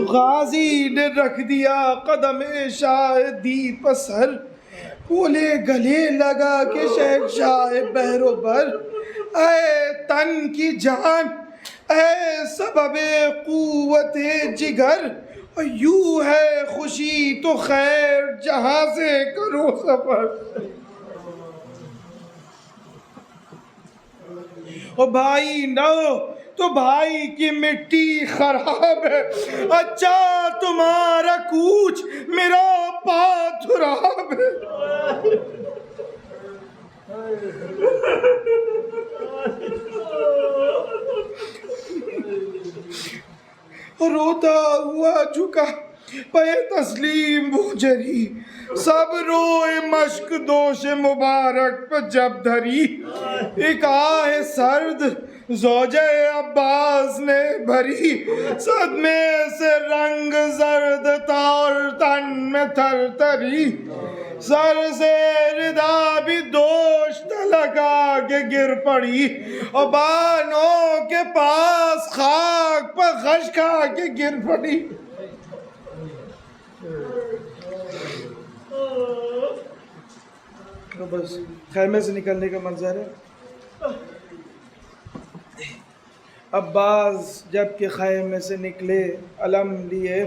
غازی نے رکھ دیا قدم شاہدی پسر، بولے گلے لگا کہ شہنشاہ بحر و بر، اے تن کی جان اے سبب قوت جگر، یوں ہے خوشی تو خیر جہاں سے کرو سفر۔ اور بھائی نہ ہو تو بھائی کی مٹی خراب ہے، اچھا تمہارا کوچ میرا پاتھ خراب ہے۔ روتا ہوا جھکا پہ تسلیم وہ جری، سب روئے مشک دوش مبارک پہ جب دھری، ایک آہ سرد زوجہ عباس نے بھری، صدمے سے رنگ زرد تار تن میں تھر تری، سر سے ردا بھی دوشت لگا کے گر پڑی، اور بانوں کے پاس خاک پر خش کھا کے گر پڑی۔ بس خیمے سے نکلنے کا منظر ہے۔ عباس جب کہ خیمے سے نکلے علم لیے،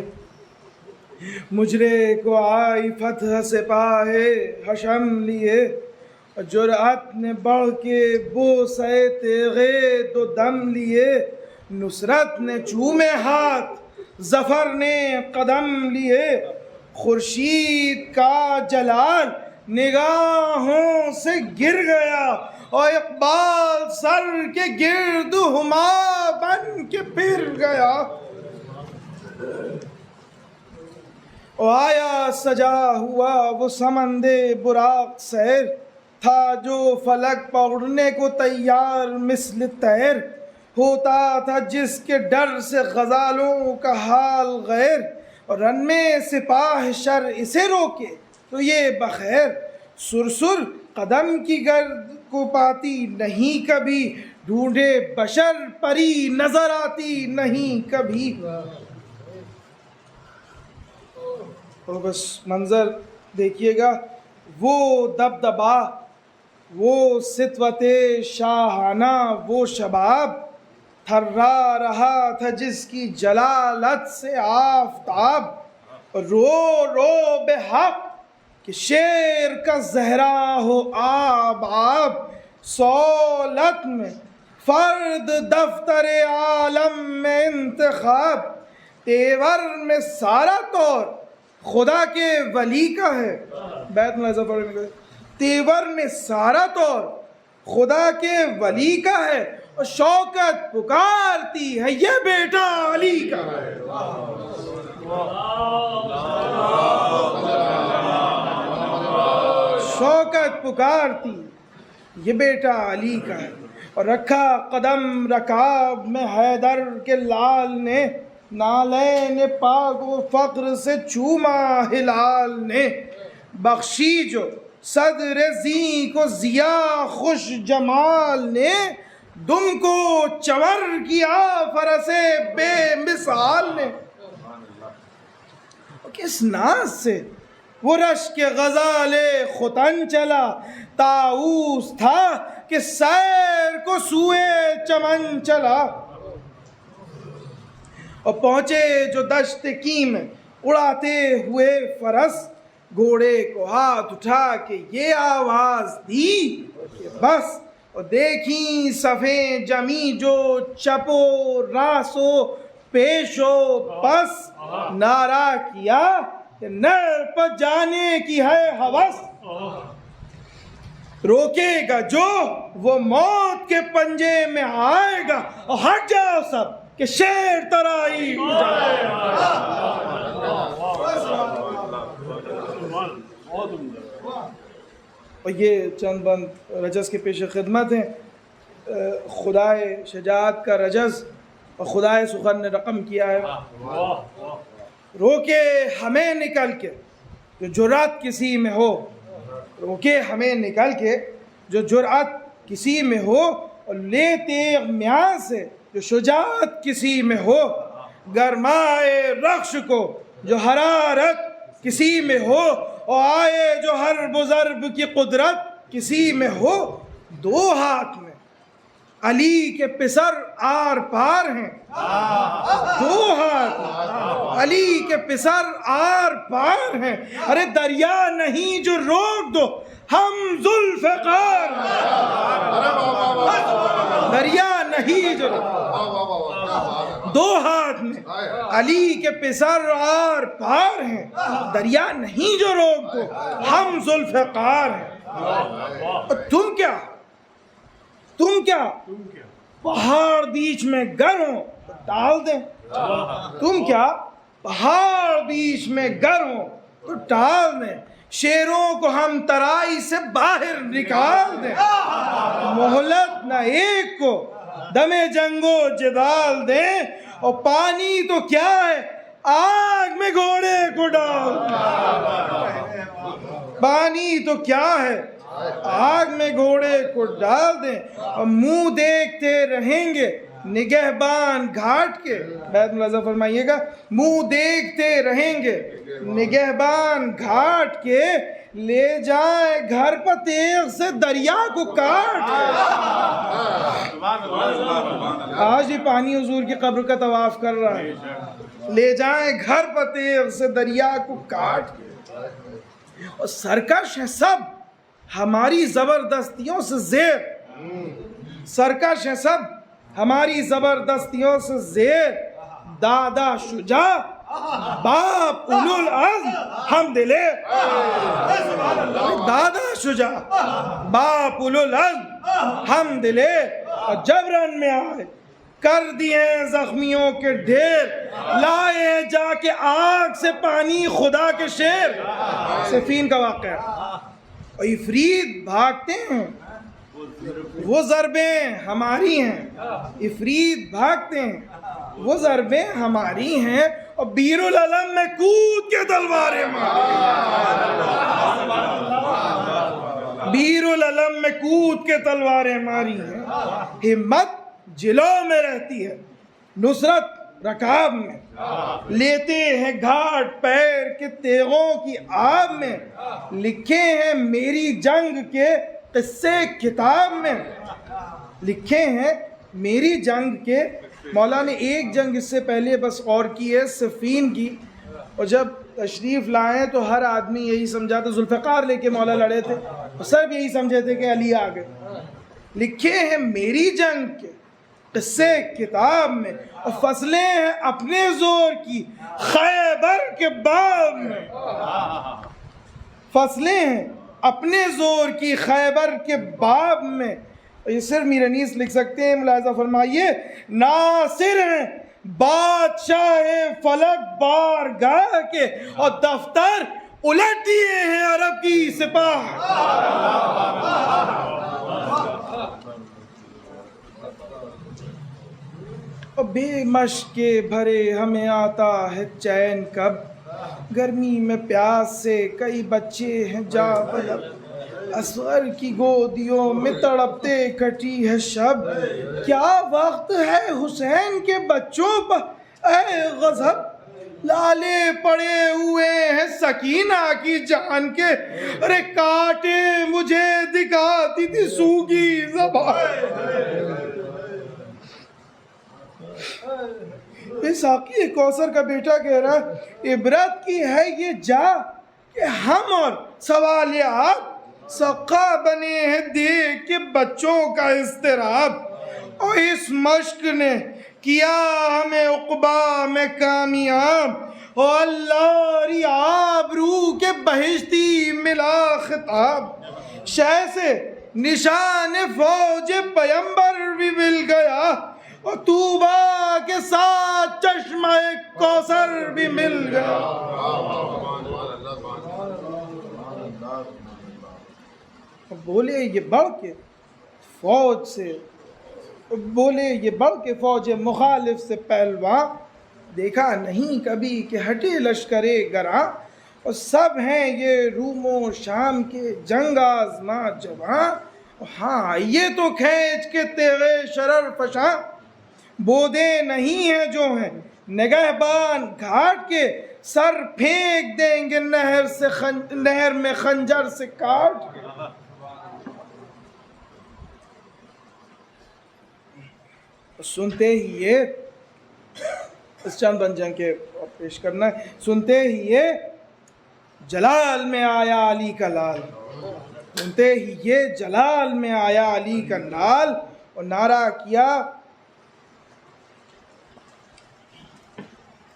مجرے کو آئی فتح سپاہ حشم لیے، جرأت نے بڑھ کے بوسہ تیغے دو دم لیے، نصرت نے چومے ہاتھ ظفر نے قدم لیے، خورشید کا جلال نگاہوں سے گر گیا، اور اقبال سر کے گرد ہما بن کے پھر گیا۔ اور آیا سجا ہوا وہ سمند براق سیر، تھا جو فلک پڑنے کو تیار مثل طیر، ہوتا تھا جس کے ڈر سے غزالوں کا حال غیر، اور رن میں سپاہ شر اسے روکے تو یہ بخیر، سرسر قدم کی گرد کو پاتی نہیں کبھی، ڈھونڈے بشر پری نظر آتی نہیں کبھی۔ تو بس منظر دیکھیے گا، وہ دبدبا، وہ سطوت شاہانہ، وہ شباب تھرا رہا تھا جس کی جلالت سے آفتاب، رو رو بے حق کہ شیر کا زہرا ہو آب آب، سولت میں فرد دفتر عالم میں انتخاب، تیور میں سارا طور خدا کے ولی کا ہے، بیت ملازہ پڑھنے میں تیور میں سارا طور خدا کے ولی کا ہے، اور شوکت پکارتی ہے یہ بیٹا علی کا ہے۔ شوکت پکارتی یہ بیٹا علی کا ہے، اور رکھا قدم رکاب میں حیدر کے لال نے، نالین پاک و فقر سے چوما ہلال نے، بخشی جو صدر زی کو ضیا خوش جمال نے، دم کو چور کیا فرس بے مثال نے۔ کس ناز سے وہ رش کے غزال ختن چلا، طاؤس تھا کہ سیر کو سوئے چمن چلا، اور پہنچے جو دشت کی میں اڑاتے ہوئے فرس، گھوڑے کو ہاتھ اٹھا کے یہ آواز دی کہ بس، اور دیکھیں صفیں جمی جو چپو راسو پیشو پس، نعرہ کیا کہ نر پر جانے کی ہے ہوس، روکے گا جو وہ موت کے پنجے میں آئے گا، اور ہٹ جاؤ سب کہ شیر ترائی جائے گا۔ اور یہ چند بند رجز کے پیش خدمت ہیں۔ خدائے شجاعت کا رجز اور خدائے سخن نے رقم کیا ہے، روکے ہمیں نکل کے جو جرأت کسی میں ہو، روکے ہمیں نکل کے جو جرأت کسی میں ہو، اور لے تیغ میاں سے جو شجاعت کسی میں ہو، گرمائے رخش کو جو حرارت کسی میں ہو، اور آئے جو حرب و ضرب کی قدرت کسی میں ہو، دو ہاتھ میں علی کے پسر آر پار ہیں، دو ہاتھ میں علی کے پسر آر پار ہیں، ارے دریا نہیں جو روک دو ہم ذوالفقار ہیں، دریا نہیں جو دو ہاتھ میں علی کے پسر آر پار ہیں، دریا نہیں جو روک دو ہم ذوالفقار ہیں۔ اور تم کیا پہاڑ بیچ میں گر ہو تو ڈال دیں، تم کیا پہاڑ بیچ میں گر ہو تو ڈال دیں، شیروں کو ہم ترائی سے باہر نکال دیں، مہلت نہ ایک کو دم جنگ و جدال دیں، اور پانی تو کیا ہے آگ میں گھوڑے کو ڈال دیں، پانی تو کیا ہے آگ میں گھوڑے کو ڈال دیں، اور منہ دیکھتے رہیں گے نگہبان گھاٹ کے، بیت ملازہ فرمائیے گا، منہ دیکھتے رہیں گے نگہبان گھاٹ کے، لے جائیں گھر پر تیغ سے دریا کو کاٹ کے۔ آج بھی پانی حضور کی قبر کا طواف کر رہا ہے، لے جائیں گھر پر تیغ سے دریا کو کاٹ کے، اور سرکش ہے سب ہماری زبردستیوں سے زیر، سرکش ہے سب ہماری زبردستیوں سے زیر، دادا شجا باپ اولو العزم ہم دلے دادا شجا باپ اولو العزم ہم دلے اور جبرن میں آئے کر دیے زخمیوں کے ڈھیر لائے ہیں جا کے آگ سے پانی خدا کے شیر صفین کا واقعہ اور عفریت بھاگتے ہیں وہ ضربیں ہماری ہیں عفریت بھاگتے ہیں وہ ضربیں ہماری ہیں اور بیر العلم میں کود کے تلواریں بیر العلم میں کود کے تلواریں ماری ہیں ہمت جلو میں رہتی ہے نصرت رکاب میں لیتے ہیں گھاٹ پیر کے تیغوں کی آب میں لکھے ہیں میری جنگ کے قصے کتاب میں لکھے ہیں میری جنگ کے مولا نے ایک جنگ اس سے پہلے بس اور کی ہے صفین کی اور جب تشریف لائے تو ہر آدمی یہی سمجھا تھا ذوالفقار لے کے مولا لڑے تھے اور سب یہی سمجھے تھے کہ علی آ گئے لکھے ہیں میری جنگ کے قصے کتاب میں اور فصلیں ہیں اپنے زور کی خیبر کے باب میں فصلیں ہیں اپنے زور کی خیبر کے باب میں یہ صرف میر انیس لکھ سکتے ہیں ملاحظہ فرمائیے ناصر ہیں بادشاہ فلک بارگاہ کے اور دفتر الٹ دیے ہیں عرب کی سپاہ بے مشق کے بھرے ہمیں آتا ہے چین کب گرمی میں پیاس سے کئی بچے ہیں جا بلب اصغر کی گودیوں میں تڑپتے کٹی ہے شب کیا وقت ہے حسین کے بچوں پر اے غضب لالے پڑے ہوئے ہیں سکینہ کی جان کے ارے کاٹے مجھے دکھاتی تھی سوگی زبان یہ ساقی کوثر کا بیٹا کہہ رہا ہے عبرت کی ہے یہ جا کہ ہم اور سوال آپ سقا بنے ہیں دیکھ کے بچوں کا اضطراب اور اس مشق نے کیا ہمیں عقبہ میں کامیاب اور اللہ ری آبرو کے بہشتی ملا خطاب شہ سے نشان فوج پیمبر بھی مل گیا اور طوبا کے ساتھ چشمہ کوثر بھی مل گیا بولے یہ بڑھ کے فوج سے بولے یہ بڑھ کے فوج مخالف سے پہلوان دیکھا نہیں کبھی کہ ہٹے لشکر گراں اور سب ہیں یہ روم و شام کے جنگ آزما جوان ہاں یہ تو کھینچ کے تیغے شرر فشاں بودے نہیں ہیں جو ہیں نگہبان گھاٹ کے سر پھینک دیں گے نہر میں خنجر سے کاٹ کے سنتے ہی یہ اس چند بن جنگ کے پیش کرنا ہے سنتے ہی یہ جلال میں آیا علی کا لال سنتے ہی یہ جلال میں آیا علی کا لال اور نعرہ کیا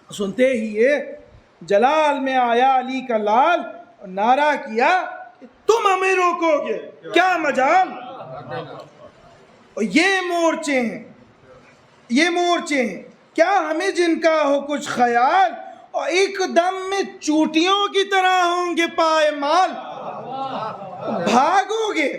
سنتے ہی یہ جلال میں آیا علی کا لال اور نعرہ کیا کہ تم ہمیں روکو گے کیا مجال اور یہ مورچے ہیں کیا ہمیں جن کا ہو کچھ خیال اور ایک دم میں چوٹیوں کی طرح ہوں گے پائے مال بھاگو گے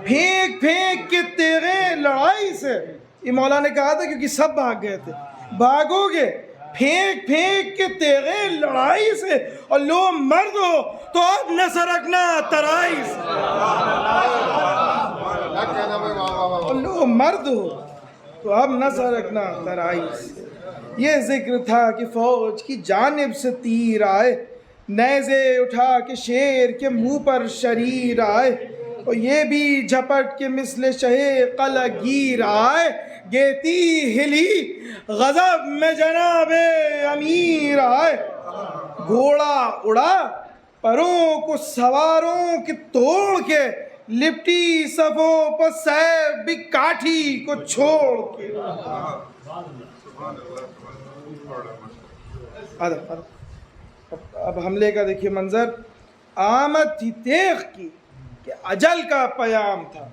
پھینک پھینک کے تیغے لڑائی سے یہ مولا نے کہا تھا کیونکہ سب بھاگ گئے تھے بھاگو گے پھینک پھینک کے تیغے لڑائی سے اور لو مرد ہو تو اب نہ سرکنا ترائی سے اور لو مرد ہو تو اب نہ سرکنا ترائی سے یہ ذکر تھا کہ فوج کی جانب سے تیر آئے نیزے اٹھا کے شیر کے منہ پر شریر آئے اور یہ بھی جھپٹ کے مثل شہ قلعہ گیر آئے گیتی ہلی غضب میں جناب امیر آئے گھوڑا اڑا پروں کو سواروں کے توڑ کے لپٹی صفوں پر سیب بھی کاٹھی کو چھوڑ کے اب حملے کا دیکھیے منظر. آمد تھی تیغ کی کہ اجل کا پیام تھا،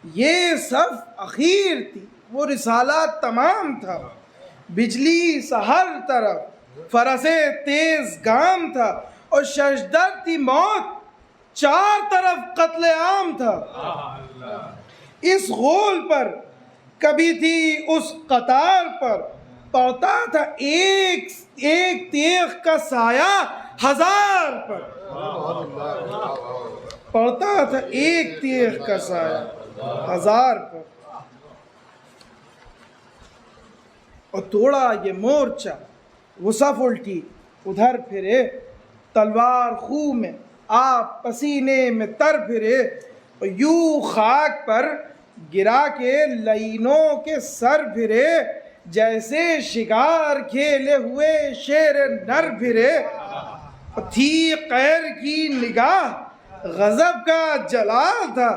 یہ صف اخیر تھی وہ رسالات تمام تھا. بجلی سا ہر طرف فرس تیز گام تھا، اور ششدر تھی موت چار طرف قتل عام تھا. اس غول پر کبھی تھی اس قطار پر، پڑتا تھا ایک تیغ کا سایہ ہزار پر. پڑتا تھا ایک تیغ کا سایہ ہزار پر. اور توڑا یہ مورچہ وہ صف الٹی ادھر پھرے، تلوار خوں میں آپ پسینے میں تر پھرے. اور یوں خاک پر گرا کے لعینوں کے سر پھرے، جیسے شکار کھیلے ہوئے شیر نر پھرے. تھی قہر کی نگاہ غضب کا جلال تھا،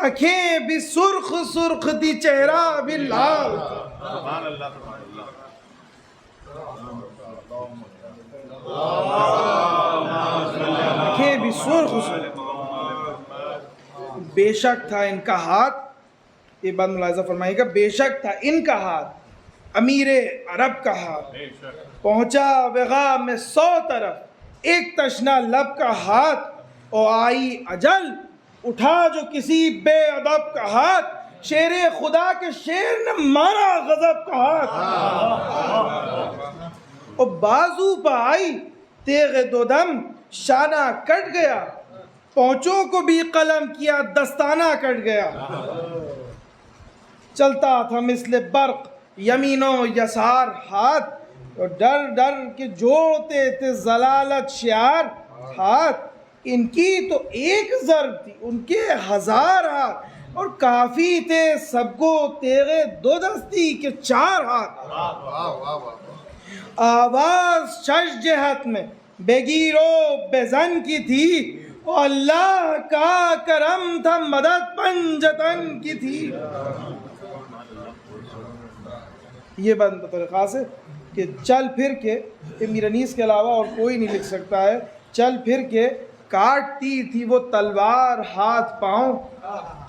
آنکھیں بھی سرخ سرخ تھی چہرہ بھی لال تھا. آنکھیں بھی سرخ سرخ. بے شک تھا ان کا ہاتھ، یہ بات ملاحظہ فرمائیے گا، بے شک تھا ان کا ہاتھ امیر عرب کا ہاتھ. پہنچا وغا میں 100 طرف ایک تشنا لب کا ہاتھ. اور آئی اجل اٹھا جو کسی بے ادب کا ہاتھ، شیر خدا کے شیر نے مارا غضب کا ہاتھ. اور بازو پہ آئی تیغ دو دم، شانہ کٹ گیا، پونچوں کو بھی قلم کیا دستانہ کٹ گیا. چلتا تھا مثل برق یمین و یسار ہاتھ، اور ڈر ڈر کے جوڑتے تھے ضلالت شعار ہاتھ. ان کی تو ایک ضرب تھی ان کے 1000 ہاتھ، اور کافی تھے سب کو تیغ دو دستی کے 4 ہاتھ. آواز 6 جہت میں بے گیر و بے زن کی تھی، اور اللہ کا کرم تھا مدد پنجتن کی تھی. یہ بات بطور خاص ہے کہ چل پھر کے، امیر انیس کے علاوہ اور کوئی نہیں لکھ سکتا ہے، چل پھر کے کاٹتی تھی وہ تلوار ہاتھ پاؤں.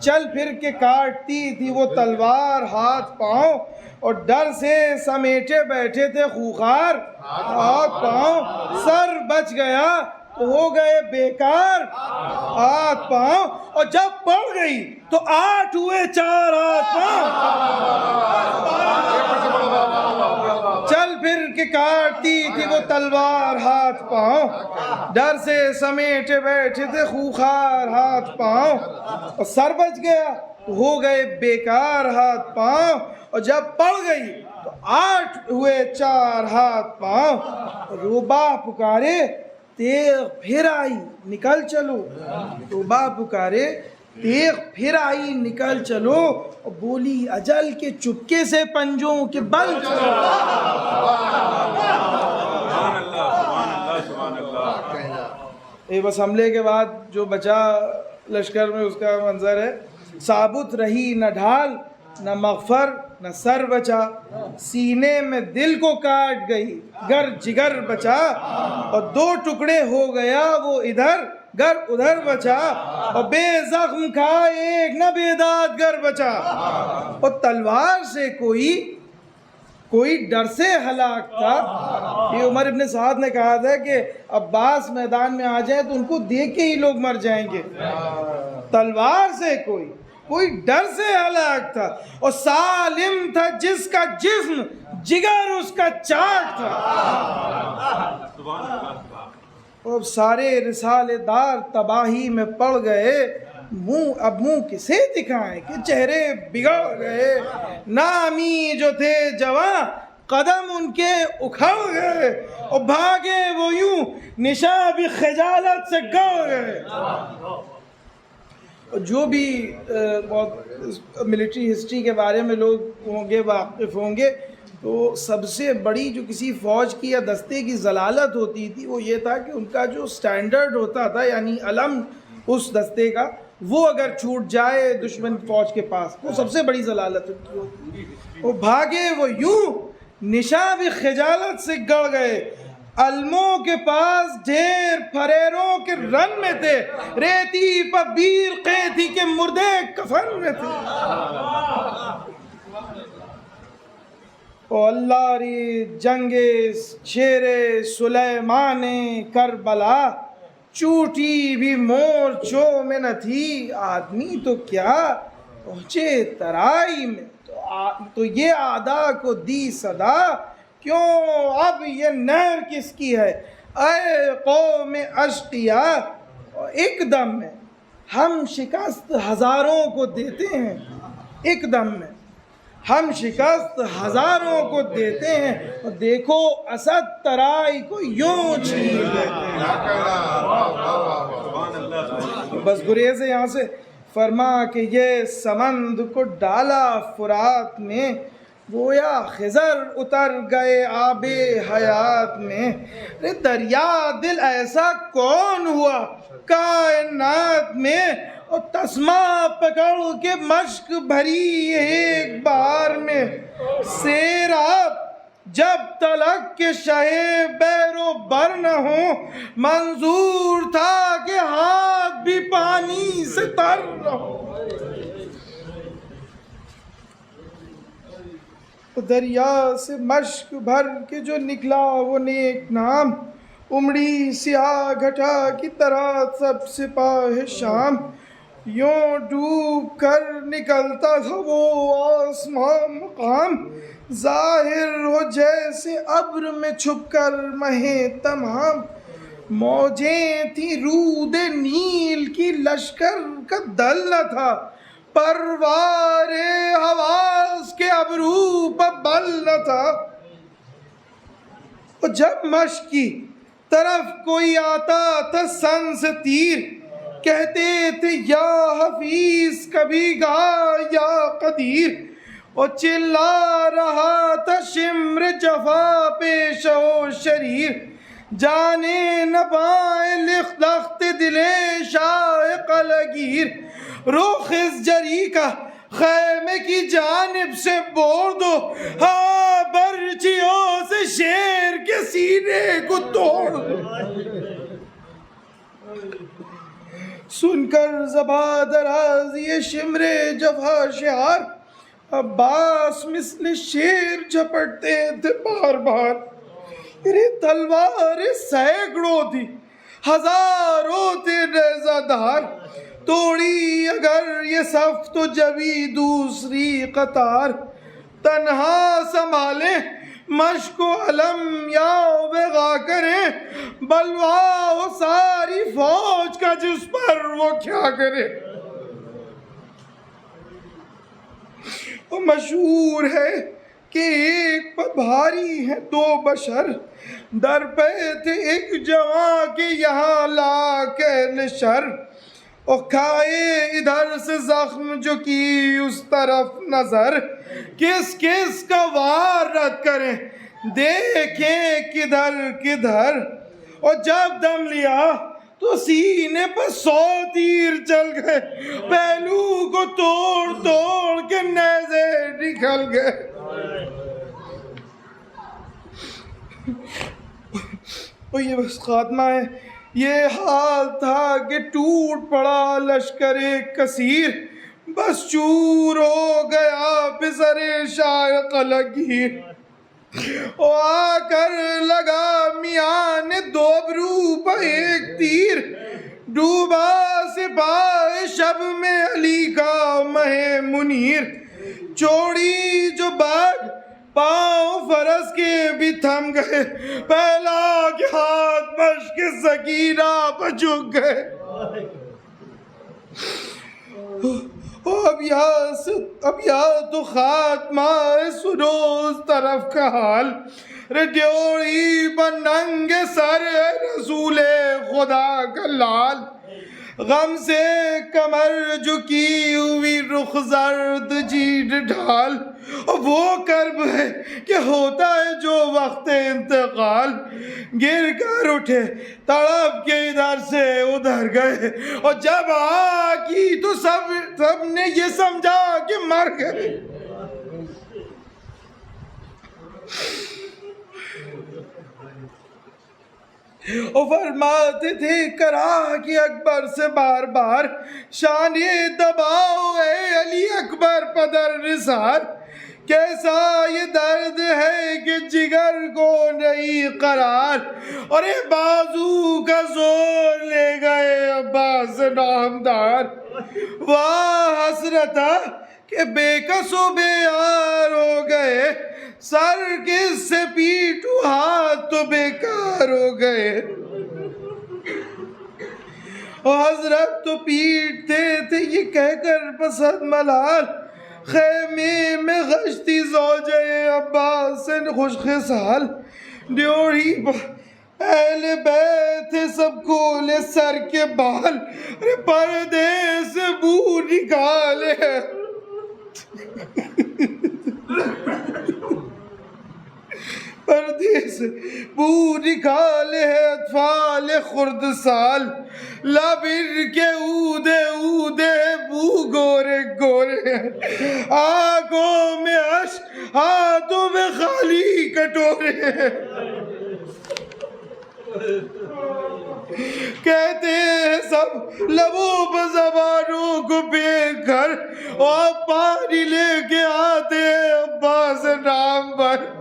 چل پھر کے کاٹتی تھی وہ تلوار ہاتھ پاؤں، اور ڈر سے سمیٹے بیٹھے تھے خوخار ہاتھ پاؤں. سر بچ گیا تو ہو گئے بیکار ہاتھ پاؤں، اور جب پڑ گئی تو 8 ہوئے 4 ہاتھ پاؤں. چل پھر کے کاٹتی تھی وہ تلوار ہاتھ پاؤں، ڈر سے سمیٹے بیٹھے تھے خوخار ہاتھ پاؤں. اور سر بچ گیا تو ہو گئے بیکار ہاتھ پاؤں، اور جب پڑ گئی تو 8 ہوئے 4 ہاتھ پاؤں. روبا پکارے تیغ پھر آئی نکل چلو، روبا پکارے تیغ پھر آئی نکل چلو، اور بولی اجل کے چپکے سے پنجوں کے بل چلو. بس حملے کے بعد جو بچا لشکر میں اس کا منظر ہے. ثابت رہی نہ ڈھال نہ مغفر نہ سر بچا، سینے میں دل کو کاٹ گئی گر جگر بچا. اور 2 ٹکڑے ہو گیا وہ ادھر گر ادھر بچا، اور بے زخم کھا ایک نہ بیداد گر بچا. اور تلوار سے کوئی ڈر سے ہلاک تھا. یہ عمر ابن سعد نے کہا تھا کہ عباس میدان میں آ جائیں تو ان کو دیکھ کے ہی لوگ مر جائیں گے. تلوار سے کوئی ڈر سے ہلاک تھا، اور سالم تھا جس کا جسم جگر اس کا چاک تھا. اور سارے رسالے دار تباہی میں پڑ گئے، منہ کسے دکھائیں کہ چہرے بگڑ گئے. نامی جو تھے جواں قدم ان کے اکھڑ گئے، اور بھاگے وہ یوں نشاں بھی خجالت سے گڑ گئے. جو بھی ملٹری ہسٹری کے بارے میں لوگ ہوں گے واقف ہوں گے، تو سب سے بڑی جو کسی فوج کی یا دستے کی ضلالت ہوتی تھی وہ یہ تھا کہ ان کا جو سٹینڈرڈ ہوتا تھا، یعنی علم اس دستے کا، وہ اگر چھوٹ جائے دشمن فوج کے پاس، وہ سب سے بڑی ضلالت ہوتی. وہ بھاگے وہ یوں نشاں بھی خجالت سے گڑ گئے، علموں کے پاس ڈھیر فریروں کے رن میں تھے، ریتی پر بیر قیدی کے مردے کفن میں تھے۔ او اللہ ری جنگ شیر سلیمان کربلا، چوٹی بھی مورچوں میں نہ تھی، آدمی تو کیا پہنچے ترائی میں، تو یہ آدھا کو دی صدا، کیوں اب یہ نہر کس کی ہے اے قوم اشقیاء۔ ایک دم میں ہم شکست ہزاروں کو دیتے ہیں، ایک دم میں ہم شکست ہزاروں کو دیتے ہیں، اور دیکھو اسد ترائی کو یوں چھین لیتے ہیں۔ بس گریز یہاں سے فرما کہ یہ سمند کو ڈالا فرات میں، گویا خضر اتر گئے آب حیات میں۔ دریا دل ایسا کون ہوا کائنات میں، اور تسمہ پکڑ کے مشک بھری ایک بار میں، سیراب جب تلک کے شہ بیر و بر نہ ہوں، منظور تھا کہ ہاتھ بھی پانی سے تر نہ ہو۔ دریا سے مشک بھر کے جو نکلا وہ نیک نام، امڑی سیاہ گھٹا کی طرح سب سپاہ شام، یوں ڈوب کر نکلتا تھا وہ آسمان مقام، ظاہر ہو جیسے ابر میں چھپ کر مہیں تمام، موجیں تھی رود نیل کی لشکر کا دل نہ تھا، پروار حواس کے ابرو پر بل نہ تھا۔ اور جب مشق کی طرف کوئی آتا تھا سن سے تیر، کہتے تھے یا حفیظ کبھی گا یا قدیر، اور چلا رہا تھا شمر جفا پیش و شریر، جانے نہ پائے لخت دلے شائق لگیر، رخ اس جری کا خیمے کی جانب سے بور دو، ہاں برچیوں سے شیر کے سینے کو توڑ دو۔ سن کر زباں دراز یہ شمر جفا شعار، عباس مثل شیر جھپٹتے تھے بار بار، میری تلوار سینکڑوں تھی ہزاروں تھے نیزہ دھار، توڑی اگر یہ صف تو جبھی دوسری قطار، تنہا سنبھالیں مشق و علم یا وغا کریں، بلوا ہو ساری فوج کا جس پر وہ کیا کرے۔ وہ مشہور ہے کہ ایک پر بھاری ہیں دو بشر، در پہ تھے ایک جوان کے یہاں لا کے نشر، اور کھائے ادھر سے زخم جو کی اس طرف نظر، کس کس کا وار رد کریں دیکھیں کدھر کدھر، اور جب دم لیا تو سینے پر 100 تیر چل گئے، پہلو کو توڑ توڑ کے نیزے نکل گئے۔ اور یہ بس خاتمہ ہے، یہ حال تھا کہ ٹوٹ پڑا لشکر کثیر، بس چور ہو گیا پسر شائق لگیر، اور آ کر لگا میان دو ابرو پر ایک تیر، ڈوبا سپاہ شب میں علی کا مہ منیر، چوڑی جو باغ پاؤں فرس کے بھی تھم گئے، پہلا کہ ہاتھ مشق سکینہ پر جھک گئے۔ اب یا تو خاتمہ سنو اس طرف کا حال، ڈیوڑی پر ننگ سر رسول خدا کا لال، غم سے کمر جھکی ہوئی رخ زرد جیٹ ڈھال، وہ کرب ہے کہ ہوتا ہے جو وقت انتقال، گر کر اٹھے تڑپ کے ادھر سے ادھر گئے، اور جب کی تو سب نے یہ سمجھا کہ مر گئے۔ اور فرماتے تھے کرا کہ اکبر سے بار بار شان دباؤ اے علی اکبر پدر نثار، کیسا یہ درد ہے کہ جگر کو نہیں قرار، اور اے بازو کا زور لے گئے عباس نامدار، واہ حسرتا کہ بے کس و بے یار ہو گئے، سر کس سے پیٹو ہاتھ تو بیکار ہو گئے، اور حضرت تو پیٹتے تھے یہ کہہ کر پسند ملال، خیمے میں غشتی زوجہ عباس سے خوش خصال، ڈیوڑی اہل بیت تھے سب کھولے سر کے بال، پردے سے بو نکالے پردے سے بو نکالے اطفال خرد سال، لبن کے اودے اودے بو گورے گورے، آنکھوں میں اشک ہاتھوں میں خالی کٹورے، کہتے ہیں سب لبوں پہ زبانوں کو پھینک کر، اور پانی لے کے آتے ہیں عباس نام پر،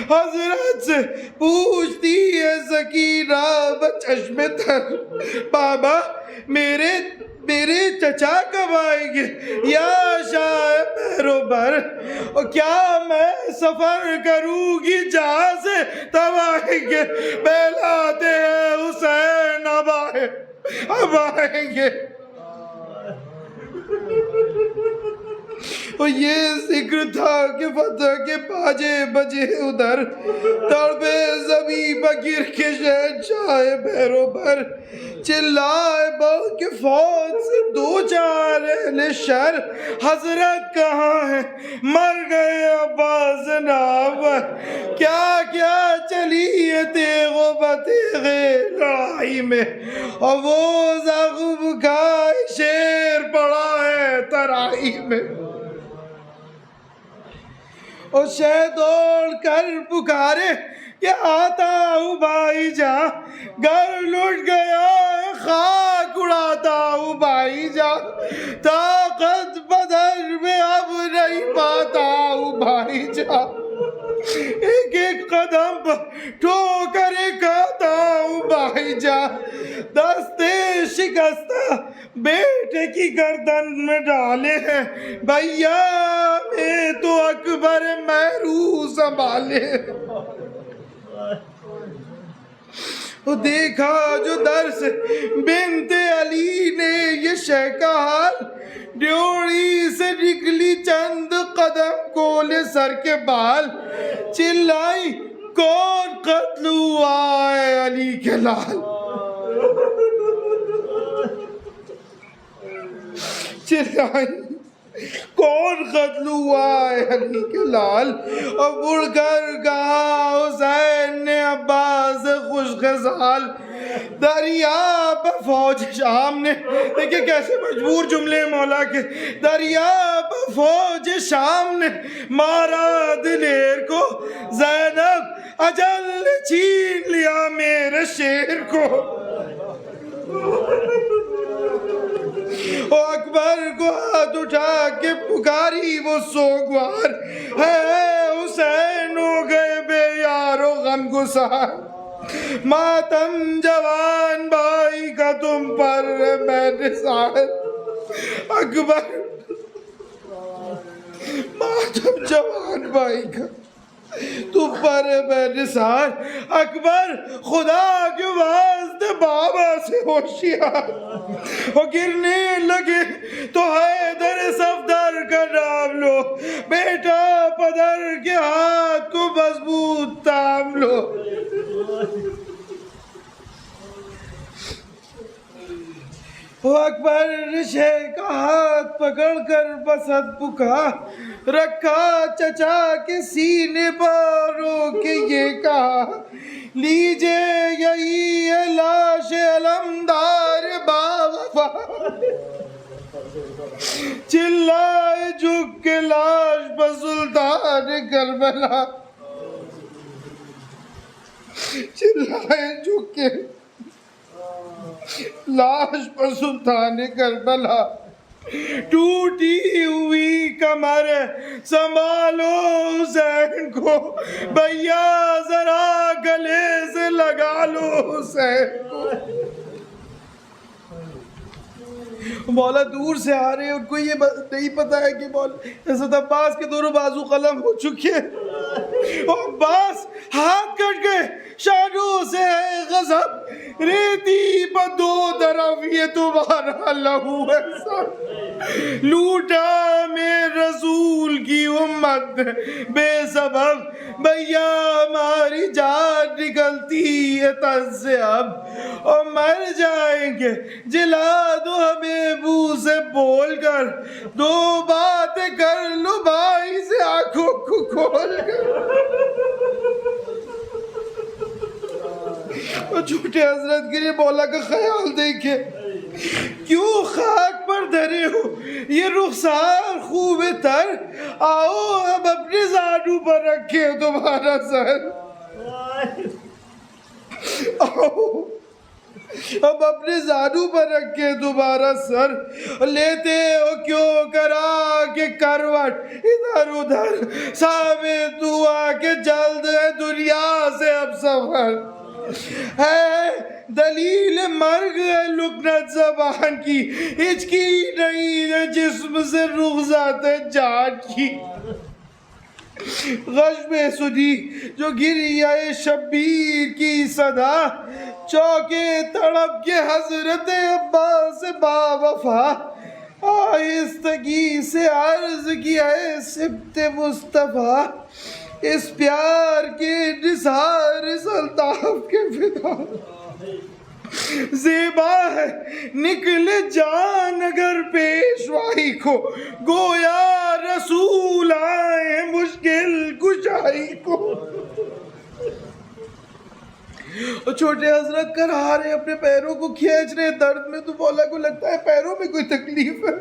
حضرت سے پوچھتی ہے سکینہ بچشم تر، بابا میرے چچا کب آئیں گے یا شاہ پیروبر، اور کیا میں سفر کروں گی جہاں سے تب آئیں گے، بہلاتے ہیں حسین اب آئیں گے، اور یہ ذکر تھا کہ فتح کے باجے بجے ادھر، تڑپے زمین پر گر کے شہنشاہ بحروں پر، چلائے بہت کے فوج سے دو چار اہل شر، حضرت کہاں ہے مر گئے عباس نام پر، کیا کیا چلی ہے تیغ و بتیغ لڑائی میں، اور وہ زخم کا شیر پڑا ہے ترائی میں، اور شہ دوڑ کر پکارے کہ آتا ہوں بھائی جان، گھر لٹ گیا ہے خاک اڑاتا ہوں بھائی جان، طاقت بدر میں اب نہیں پاتا ہوں بھائی جان، ایک ایک قدم پر ٹھوکریں کھاتا ہوں بھائی جان، دستے شکستہ بیٹے کی گردن میں ڈالے ہیں، بھیا میں تو اکبر محرو سنبھالے، وہ دیکھا جو در سے بنت علی نے یہ شے کا حال، ڈیوڑی سے نکلی چند قدم کولے سر کے بال، چلائی کون قتل ہوا ہے علی کے لال، چلائی کون قتل ہوا ہے علی کے لال، اور مڑ کر کہا حسین نے عباس خوش خصال، دریا پر فوج شام نے، دیکھیں کیسے مجبور جملے مولا کے، دریا پر فوج شام نے مارا دلیر کو، زینب اجل نے چھین لیا میرے شیر کو، او اکبر کو ہاتھ اٹھا کے پکاری وہ سوگوار، ہے حسین ہو گئے بے یار و غم گسار، ماتم جوان بھائی کا تم پر میں نثار، اکبر ماتم جوان بھائی کا تم پر میں نثار، اکبر خدا کے واسطے بابا سے ہوشیار، وہ گرنے لگے تو حیدر صفدر کا نام لو، بیٹا پدر کے ہاتھ کو مضبوط تھام لو، وہ اکبر نے شے کا ہاتھ پکڑ کر بسط پکا رکھا چچا کے سینے پر، رو کے یہ کہا لیجے یہی ہے لاش علمدار با وفا، چلائے جھک کے لاش پر سلطان کربلا، چلائے جھک کے لاش پر سلطان کربلا، ٹوٹی ہوئی کمر سنبھالو حسین کو، بھیا ذرا گلے سے لگا لو حسین کو۔ مولا دور سے آ رہے ہیں، ان کو یہ نہیں پتا ہے کہ حضرت عباس کے دونوں بازو قلم ہو چکے ہیں، اور عباس ہاتھ کٹ گئے، شانوں سے ہے غضب، ریتی پر دو طرف یہ تمہارا لہو ہے سب، لوٹا میں رسول کی امت بے سبب، بھیا ہماری جان نکلتی ہے تن سے اب، اور مر جائیں گے، جلا دو ہمیں منہ سے بول کر، دو باتیں کر لو بھائی سے آنکھوں کو کھول کر۔ اور چھوٹے حضرت کے لیے مولا کا خیال دیکھے، کیوں خاک پر دھرے ہو یہ رخسار خوب تر، آؤ اب اپنے زانوں پر رکھے تمہارا سر، آؤ اب اپنے زانوں پر رکھے تمہارا سر، لیتے ہو کیوں کرا کے کروٹ ادھر ادھر، ثابت ہوا کہ جلد ہے دنیا سے اب سفر، ہے دلیل مرگ ہے لکنت زبان کی، ہچکی نہیں ہے جسم سے رخصت ہے جان کی، غش میں سنی جو گریہ شبیر کی صدا، چوکے تڑپ کے حضرت عباس با وفا، آہستگی سے عرض کیا ہے سبت مصطفیٰ، اس پیار کے نثار الطاف کے فدا، زیبا ہے نکل جان اگر پیشوائی کو، گویا رسول آئے مشکل کشائی کو۔ اور چھوٹے حضرت کرا رہے اپنے پیروں کو کھینچ رہے درد میں، تو مولا کو لگتا ہے پیروں میں کوئی تکلیف ہے،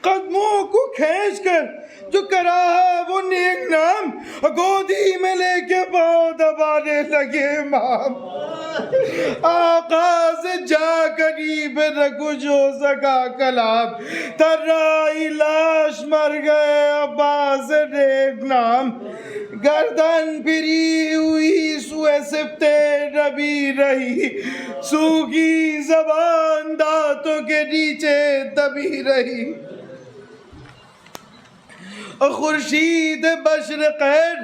قدموں کو کھینچ کر جو کرا وہ نیک نام، گودی میں لے کے پاؤں دبانے لگے امام، آقا سے جا قریب نہ کچھ ہو سکا کلام، ترائی لاش مر گئے عباس نیک نام، گردن پھری ہوئی سوئے سبتے نبی رہی، سوکھی زبان دانتوں کے نیچے دبی رہی، اور خورشید مشرقین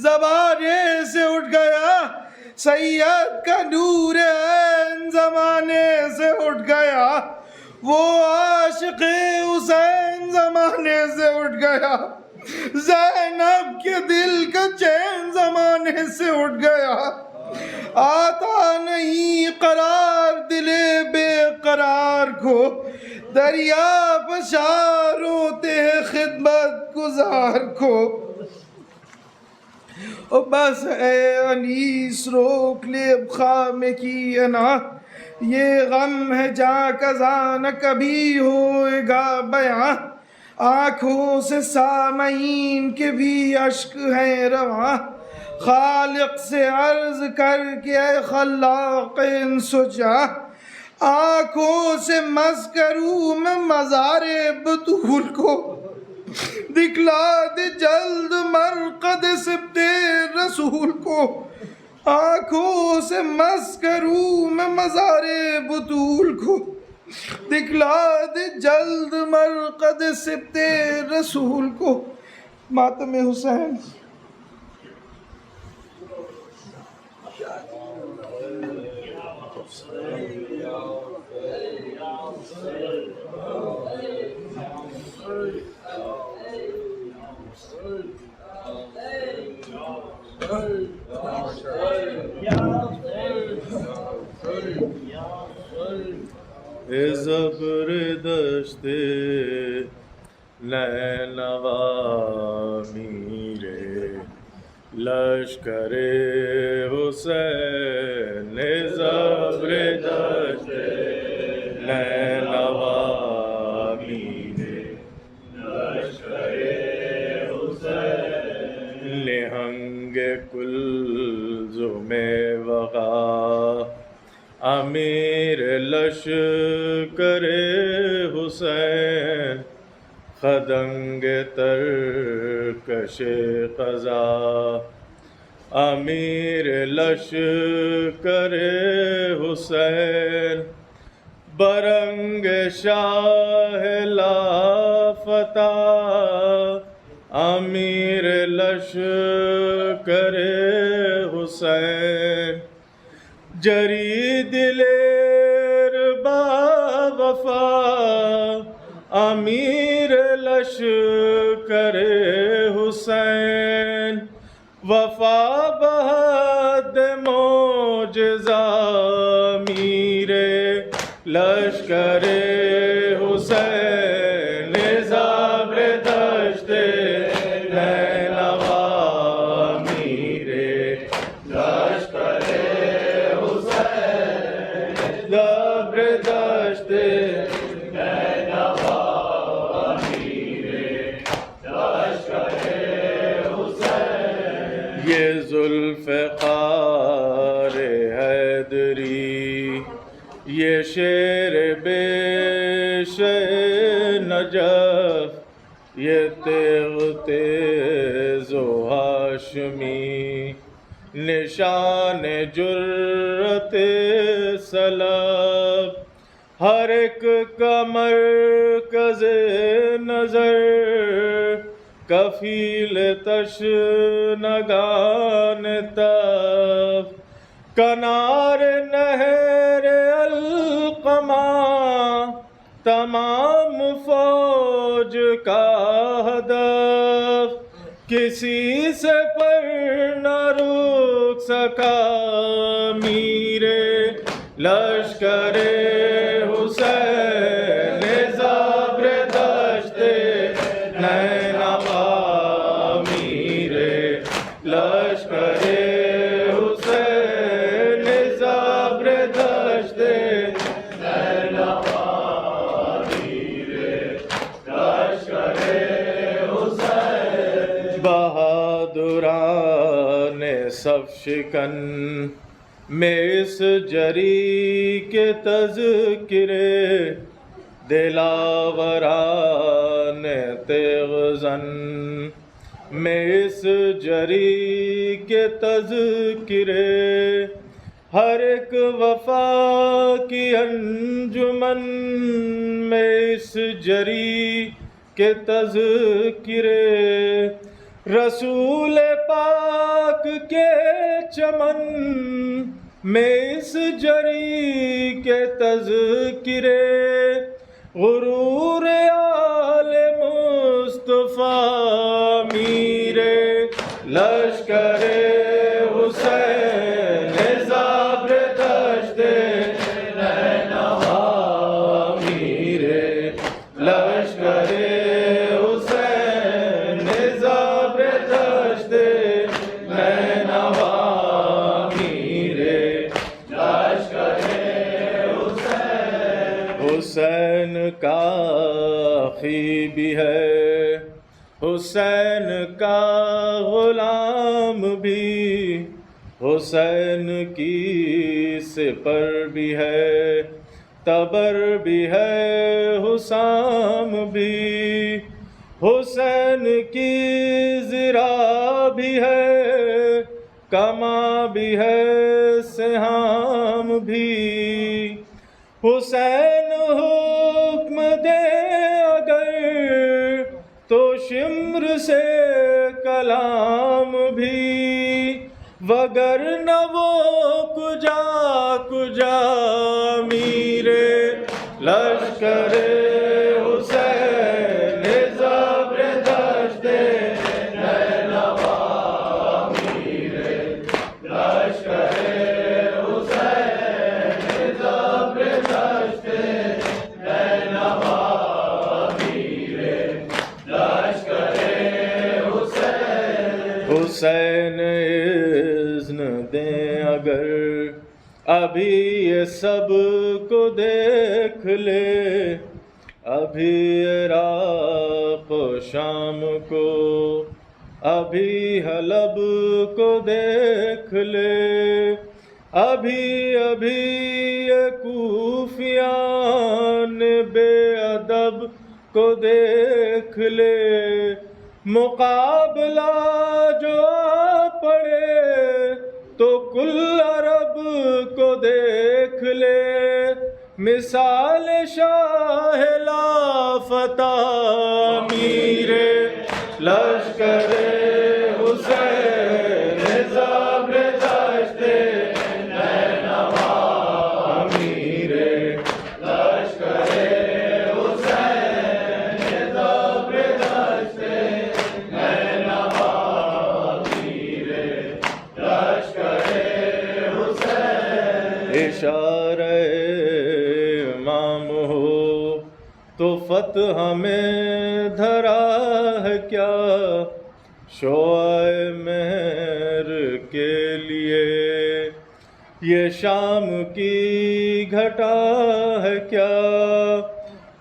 زمانے سے اٹھ گیا، سید کا نور عین زمانے سے اٹھ گیا، وہ عاشق حسین زمانے سے اٹھ گیا، زینب کے دل کا چین زمانے سے اٹھ گیا، آتا نہیں قرار دل بے قرار کو، دریا پشار ہوتے ہیں خدمت گزار کو، اور بس اے انیس روک لے اب خامے کی انا، یہ غم ہے جاں کزاں نہ کبھی ہوئے گا بیاں، آنکھوں سے سامعین کے بھی اشک ہیں رواں، خالق سے عرض کر کے اے خلاق انس و جاں، آنکھوں سے مس کروں میں مزار بطول کو، دکھلا دے جلد مرقد سبت رسول کو، آنکھوں سے مس کروں میں مزار بطول کو، دکھلا دے جلد مرقد سبت رسول کو۔ ماتم حسین۔ زبردست نینوا میرے لشکر حسین، زبردست نینوا میرے خدنگ ترکش قضا امیر لشکر حسین برنگ شاہ لافتہ امیر لشکر حسین جری دلیر با وفا امیر لشکر حسین وفا بحد معجزہ امیر لشکر حسین زابر دشت نینوا امیر لشکر حسین زابر دشت نینوا امیر لشکر حسین یہ ذوالفقار حیدری یہ شیر بیش نجف یہ تیغ تیز و ہاشمی نشان جرت سلب ہر ایک کا مرکز نظر کفیل تشنگان تف کنار نہر القما تمام فوج کا ہدف کسی سے پر نہ رک سکا امیر لشکر حسین زابر دشت نینوا امیر لشکر حسین زابر دشت نینوا امیر لشکر حسین بہادران صف شکن میں اس جری کے تذکرے دلاوران تیغ زن میں اس جری کے تذکرے ہر ایک وفا کی انجمن میں اس جری کے تذکرے رسول پاک کے چمن میں اس جری کے تذکرے غرور آل مصطفیٰ امیر لشکر حسین زابر دشت نینوا امیر لشکر حسین زابر دشت نینوا امیر لشکر حسین کا اخی بھی ہے حسین کا غلام بھی حسین کی سپر بھی ہے تبر بھی ہے حسام بھی حسین کی زرا بھی ہے کما بھی ہے سہام بھی حسین حکم دے اگر تو شمر سے کلام بھی وگرنہ وہ کجا کجا امیر لشکر حسین زابر دشت نینوا امیر لشکر حسین زابر دشت نینوا امیر لشکر حسین حسین اذن دیں اگر ابھی یہ سب کو دیکھ لے ابھی عراق و شام کو ابھی حلب کو دیکھ لے ابھی یہ کوفیان بے ادب کو دیکھ لے، مقابلہ جو پڑے تو کل عرب کو دیکھ لے، مثال شاہ لافتہ امیر لشکر حسین زابر دشت نینوا، امیر لشکر حسین زابر دشت نینوا، امیر لشکر حسین۔ اشارہ امام ہو تو فتح میں دھرا ہے کیا، شعاع مہر کے لیے یہ شام کی گھٹا ہے کیا،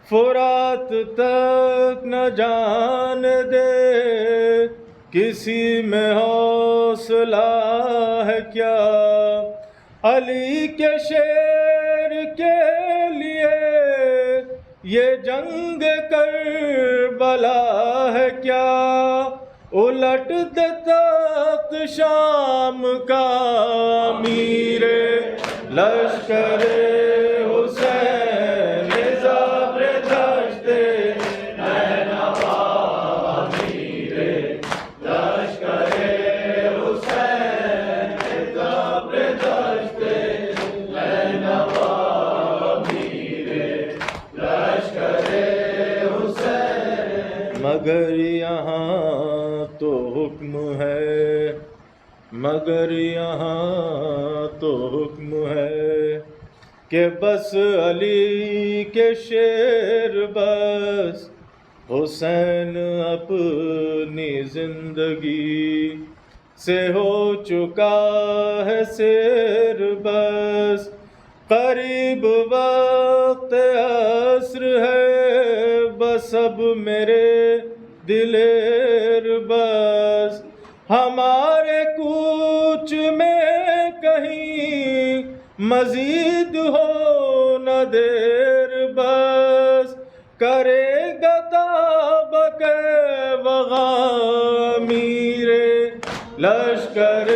فرات تک نہ جان دے کسی میں حوصلہ ہے کیا، علی کے شیر کے لیے یہ جنگ کربلا ہے کیا، الٹ دے تخت شام کا امیر لشکر حسین زابر دشت نینوا، امیر لشکر حسین زابر دشت نینوا، امیر لشکر حسین۔ مگر یہاں تو حکم ہے، مگر یہاں تو حکم ہے کہ بس علی کے شیر بس، حسین اپنی زندگی سے ہو چکا ہے سیر بس، قریب وقت عصر ہے بس اب میرے دلیر بس، ہمارے کوچ میں کہیں مزید ہو نہ دیر بس، کرے گا تابک وغا امیر لشکر